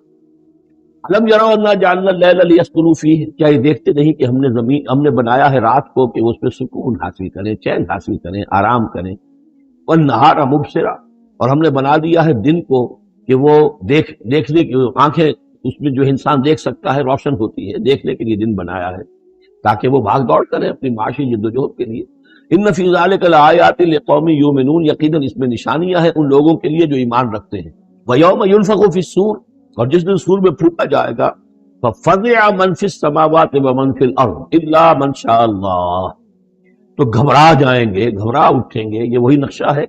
الم یروا انا جعلنا اللیل لیسکنوا فیہ، کیا یہ دیکھتے نہیں کہ ہم نے بنایا ہے رات کو کہ اس پہ سکون حاصل کریں، چین حاصل کریں، آرام کریں، والنہار مبصرا، اور ہم نے بنا دیا ہے دن کو کہ وہ دیکھنے کی آنکھیں، اس میں جو انسان دیکھ سکتا ہے روشن ہوتی ہے، دیکھنے کے لیے دن بنایا ہے تاکہ وہ بھاگ دوڑ کریں اپنی معاشی جدوجہد کے لیے۔ ان فی ذلک لآیات لقوم یؤمنون، یقیناً اس میں نشانیاں ہیں ان لوگوں کے لیے جو ایمان رکھتے ہیں۔ ویوم ینفخ فی الصور، اور جس دن سور میں پھونکا جائے گا، ففزع من فی السماوات ومن فی الارض الا من شاء اللہ، تو گھبرا جائیں گے، گھبرا اٹھیں گے، یہ وہی نقشہ ہے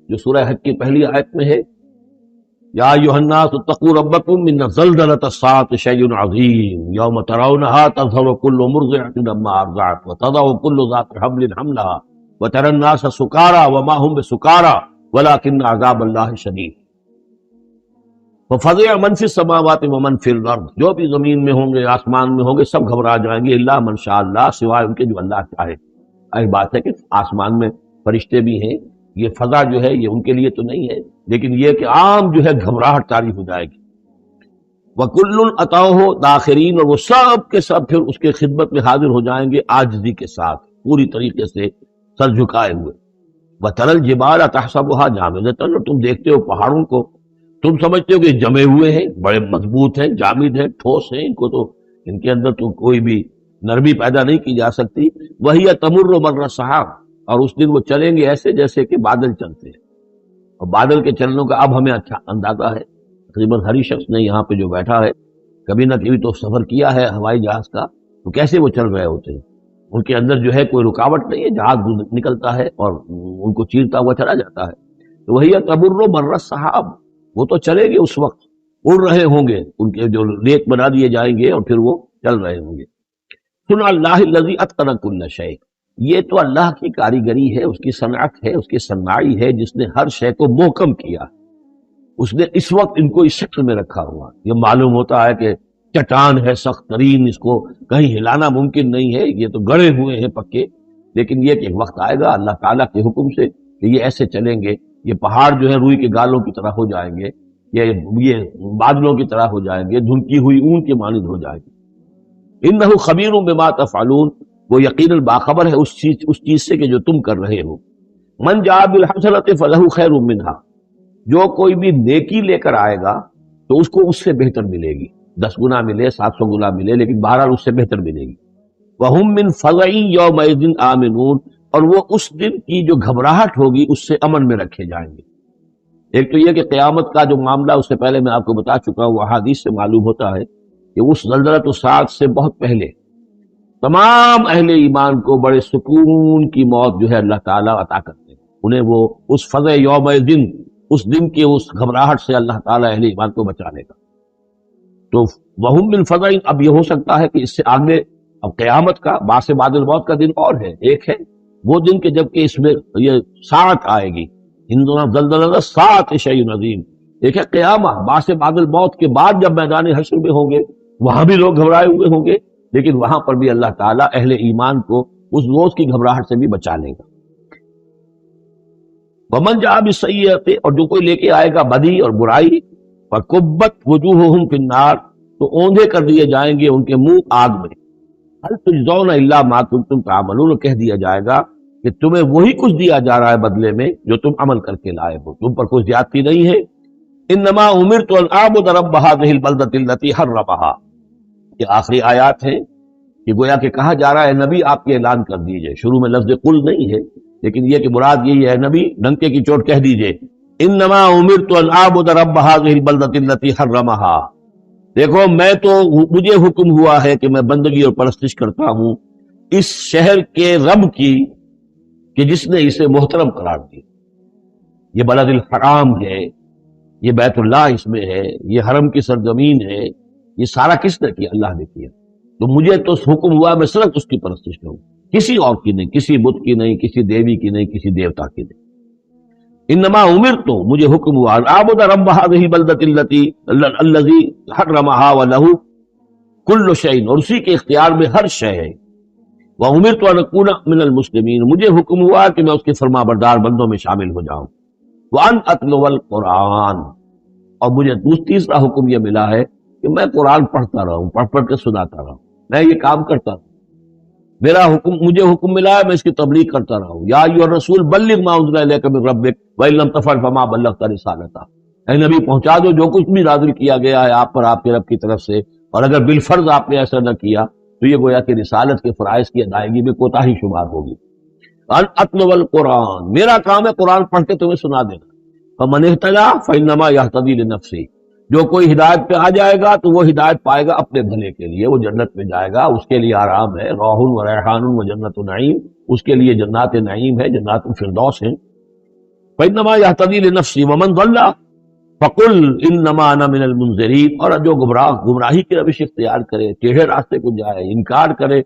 جو سورہ حج کی پہلی آیت میں ہے، یا ایھا الناس اتقوا ربکم ان زلزلۃ الساعۃ شیء عظیم یوم ترونها تذہل کل مرضعۃ عما ارضعت وتضع کل ذات حمل حملها وترى الناس سکارى وما هم بسکارى ولكن عذاب اللہ شدید۔ ففزع من فی السماوات ومن فی الارض، جو بھی زمین میں ہوں گے، آسمان میں ہوں گے، سب گھبرا جائیں گے، الا من شاء اللہ، سوائے ان کے جو اللہ چاہے۔ ایسی بات ہے کہ آسمان میں فرشتے بھی ہیں، یہ فضا جو ہے یہ ان کے لیے تو نہیں ہے، لیکن یہ کہ عام جو ہے گھبراہٹ طاری ہو جائے گی۔ وَكُلٌّ أَتَوْهُ دَاخِرِينَ، اور وہ سب کے سب پھر اس کے خدمت میں حاضر ہو جائیں گے عاجزی کے ساتھ، پوری طریقے سے سر جھکائے ہوئے۔ وَتَرَى الْجِبَالَ تَحْسَبُهَا جَامِدَةً، اور تم دیکھتے ہو پہاڑوں کو، تم سمجھتے ہو کہ جمے ہوئے ہیں، بڑے مضبوط ہیں، جامد ہیں، ٹھوس ہیں، ان کو تو ان کے اندر تو کوئی بھی نرمی پیدا نہیں کی جا سکتی۔ وَهِيَ تَمُرُّ مَرَّ السَّحَابِ، اور اس دن وہ چلیں گے ایسے جیسے کہ بادل چلتے ہیں، اور بادل کے چلنوں کا اب ہمیں اچھا اندازہ ہے، تقریباً ہر شخص نے یہاں پہ جو بیٹھا ہے کبھی نہ کبھی تو سفر کیا ہے ہوائی جہاز کا، تو کیسے وہ چل رہے ہوتے ہیں، ان کے اندر جو ہے کوئی رکاوٹ نہیں ہے، جہاز نکلتا ہے اور ان کو چیرتا ہوا چلا جاتا ہے۔ تو وہی تمر مر السحاب، وہ تو چلیں گے، اس وقت اڑ رہے ہوں گے، ان کے جو ریت بنا دیے جائیں گے اور پھر وہ چل رہے ہوں گے۔ سن اللہ الذی اتقن کل شیء، یہ تو اللہ کی کاریگری ہے، اس کی صنعت ہے، اس کی صناعی ہے، جس نے ہر شے کو محکم کیا، اس نے اس وقت ان کو اس شکل میں رکھا ہوا۔ یہ معلوم ہوتا ہے کہ چٹان ہے سخت ترین، اس کو کہیں ہلانا ممکن نہیں ہے، یہ تو گڑے ہوئے ہیں پکے، لیکن یہ کہ ایک وقت آئے گا اللہ تعالیٰ کے حکم سے کہ یہ ایسے چلیں گے، یہ پہاڑ جو ہے روئی کے گالوں کی طرح ہو جائیں گے، یہ بادلوں کی طرح ہو جائیں گے، دھنکی ہوئی اون کے مانند ہو جائیں گے۔ انہ خبیر بما تفعلون، وہ یقیناً باخبر ہے اس چیز سے کہ جو تم کر رہے ہو۔ من جاء بالحسنۃ فلہ خیر منہا، جو کوئی بھی نیکی لے کر آئے گا تو اس کو اس سے بہتر ملے گی، 10 گنا ملے، 700 گنا ملے، لیکن بہرحال اس سے بہتر ملے گی۔ وَهُم مِّن فَزَعٍ يَوْمَئِذٍ آمِنُونَ، اور وہ اس دن کی جو گھبراہٹ ہوگی اس سے امن میں رکھے جائیں گے۔ ایک تو یہ کہ قیامت کا جو معاملہ، اس سے پہلے میں آپ کو بتا چکا ہوں، احادیث سے معلوم ہوتا ہے کہ اس زلزلۃ الساعۃ سے بہت پہلے تمام اہل ایمان کو بڑے سکون کی موت جو ہے اللہ تعالیٰ عطا کرتے ہیں، انہیں وہ اس فزع یوم دن، اس دن کے اس گھبراہٹ سے اللہ تعالیٰ اہل ایمان کو بچا لے گا۔ تو وہم من فزع، اب یہ ہو سکتا ہے کہ اس سے آگے اب قیامت کا باعث بعد الموت کا دن اور ہے، ایک ہے وہ دن کہ جب کہ اس میں یہ ساعت آئے گی، ہندونا زلزلہ ساعت شیء عظیم، ایک ہے قیامت باعث بعد الموت کے بعد جب میدان حشر میں ہوں گے، وہاں بھی لوگ گھبرائے ہوئے ہوں گے، لیکن وہاں پر بھی اللہ تعالیٰ اہل ایمان کو اس روز کی گھبراہٹ سے بھی بچا لے گا۔ ومن جاء بالسیئۃ، اور جو کوئی لے کے آئے گا بدی اور برائی، فکبت وجوہہم فی النار، تو اوندھے کر دیے جائیں گے ان کے منہ آگ میں۔ ہل تجزون الا ما کنتم تعملون، کہہ دیا جائے گا کہ تمہیں وہی کچھ دیا جا رہا ہے بدلے میں جو تم عمل کر کے لائے ہو، تم پر کوئی زیادتی نہیں ہے۔ انما امرت ان اعبد رب هذه البلدۃ التي حرمها، یہ آخری آیات ہیں کہ گویا کہ کہا جا رہا ہے نبی آپ کے اعلان کر دیجئے، شروع میں لفظ قل نہیں ہے، لیکن یہ کہ مراد یہی ہے نبی ڈنکے کی چوٹ کہہ دیجئے، انما امرت ان اعبد رب هذه البلدۃ التي حرمها، دیکھو میں تو مجھے حکم ہوا ہے کہ میں بندگی اور پرستش کرتا ہوں اس شہر کے رب کی کہ جس نے اسے محترم قرار دیا۔ یہ بلد الحرام ہے، یہ بیت اللہ اس میں ہے، یہ حرم کی سرزمین ہے، یہ سارا کس نے کیا؟ اللہ نے کیا۔ تو مجھے تو حکم ہوا میں صرف اس کی پرستش کروں، کسی اور کی نہیں، کسی بت کی نہیں، کسی دیوی کی نہیں، کسی دیوتا کی نہیں۔ انما امرت، مجھے حکم ہوا اعبد رب هذه البلدۃ الذی حرمها وله کل شیء، اور اسی کے اختیار میں ہر شے ہے۔ وامرت ان اکون من المسلمین، مجھے حکم ہوا کہ میں اس کے فرما بردار بندوں میں شامل ہو جاؤں۔ وان اتلو القرآن، اور مجھے تیسرا حکم یہ ملا ہے کہ میں قرآن پڑھتا رہوں، پڑھ پڑھ کے سناتا رہوں، میں یہ کام کرتا رہوں، میرا حکم، مجھے حکم ملا ہے میں اس کی تبلیغ کرتا رہوں۔ یا ایھا الرسول بلغ ما انزل الیک من ربک وان لم تفعل فما بلغت رسالتہ، اے نبی پہنچا دو جو کچھ بھی نازل کیا گیا ہے آپ پر آپ کے رب کی طرف سے، اور اگر بالفرض آپ نے ایسا نہ کیا تو یہ گویا کہ رسالت کے فرائض کی ادائیگی میں کوتاہی شمار ہوگی۔ ان اتلو القرآن، میرا کام ہے قرآن پڑھ کے تمہیں سنا دینا۔ فمن اہتدی فانما یہتدی لنفسہ، جو کوئی ہدایت پہ آ جائے گا تو وہ ہدایت پائے گا اپنے بھلے کے لیے، وہ جنت میں جائے گا، اس کے لیے آرام ہے، روح و ریحان و جنت نعیم، اس کے لیے جنات نعیم ہے، جنات الفردوس ہیں۔ فانما یہتدی لنفسہ ومن ضل فقل انما انا من المنذرین، اور جو گمراہی کی روش اختیار کرے، ٹیڑھے راستے کو جائے، انکار کرے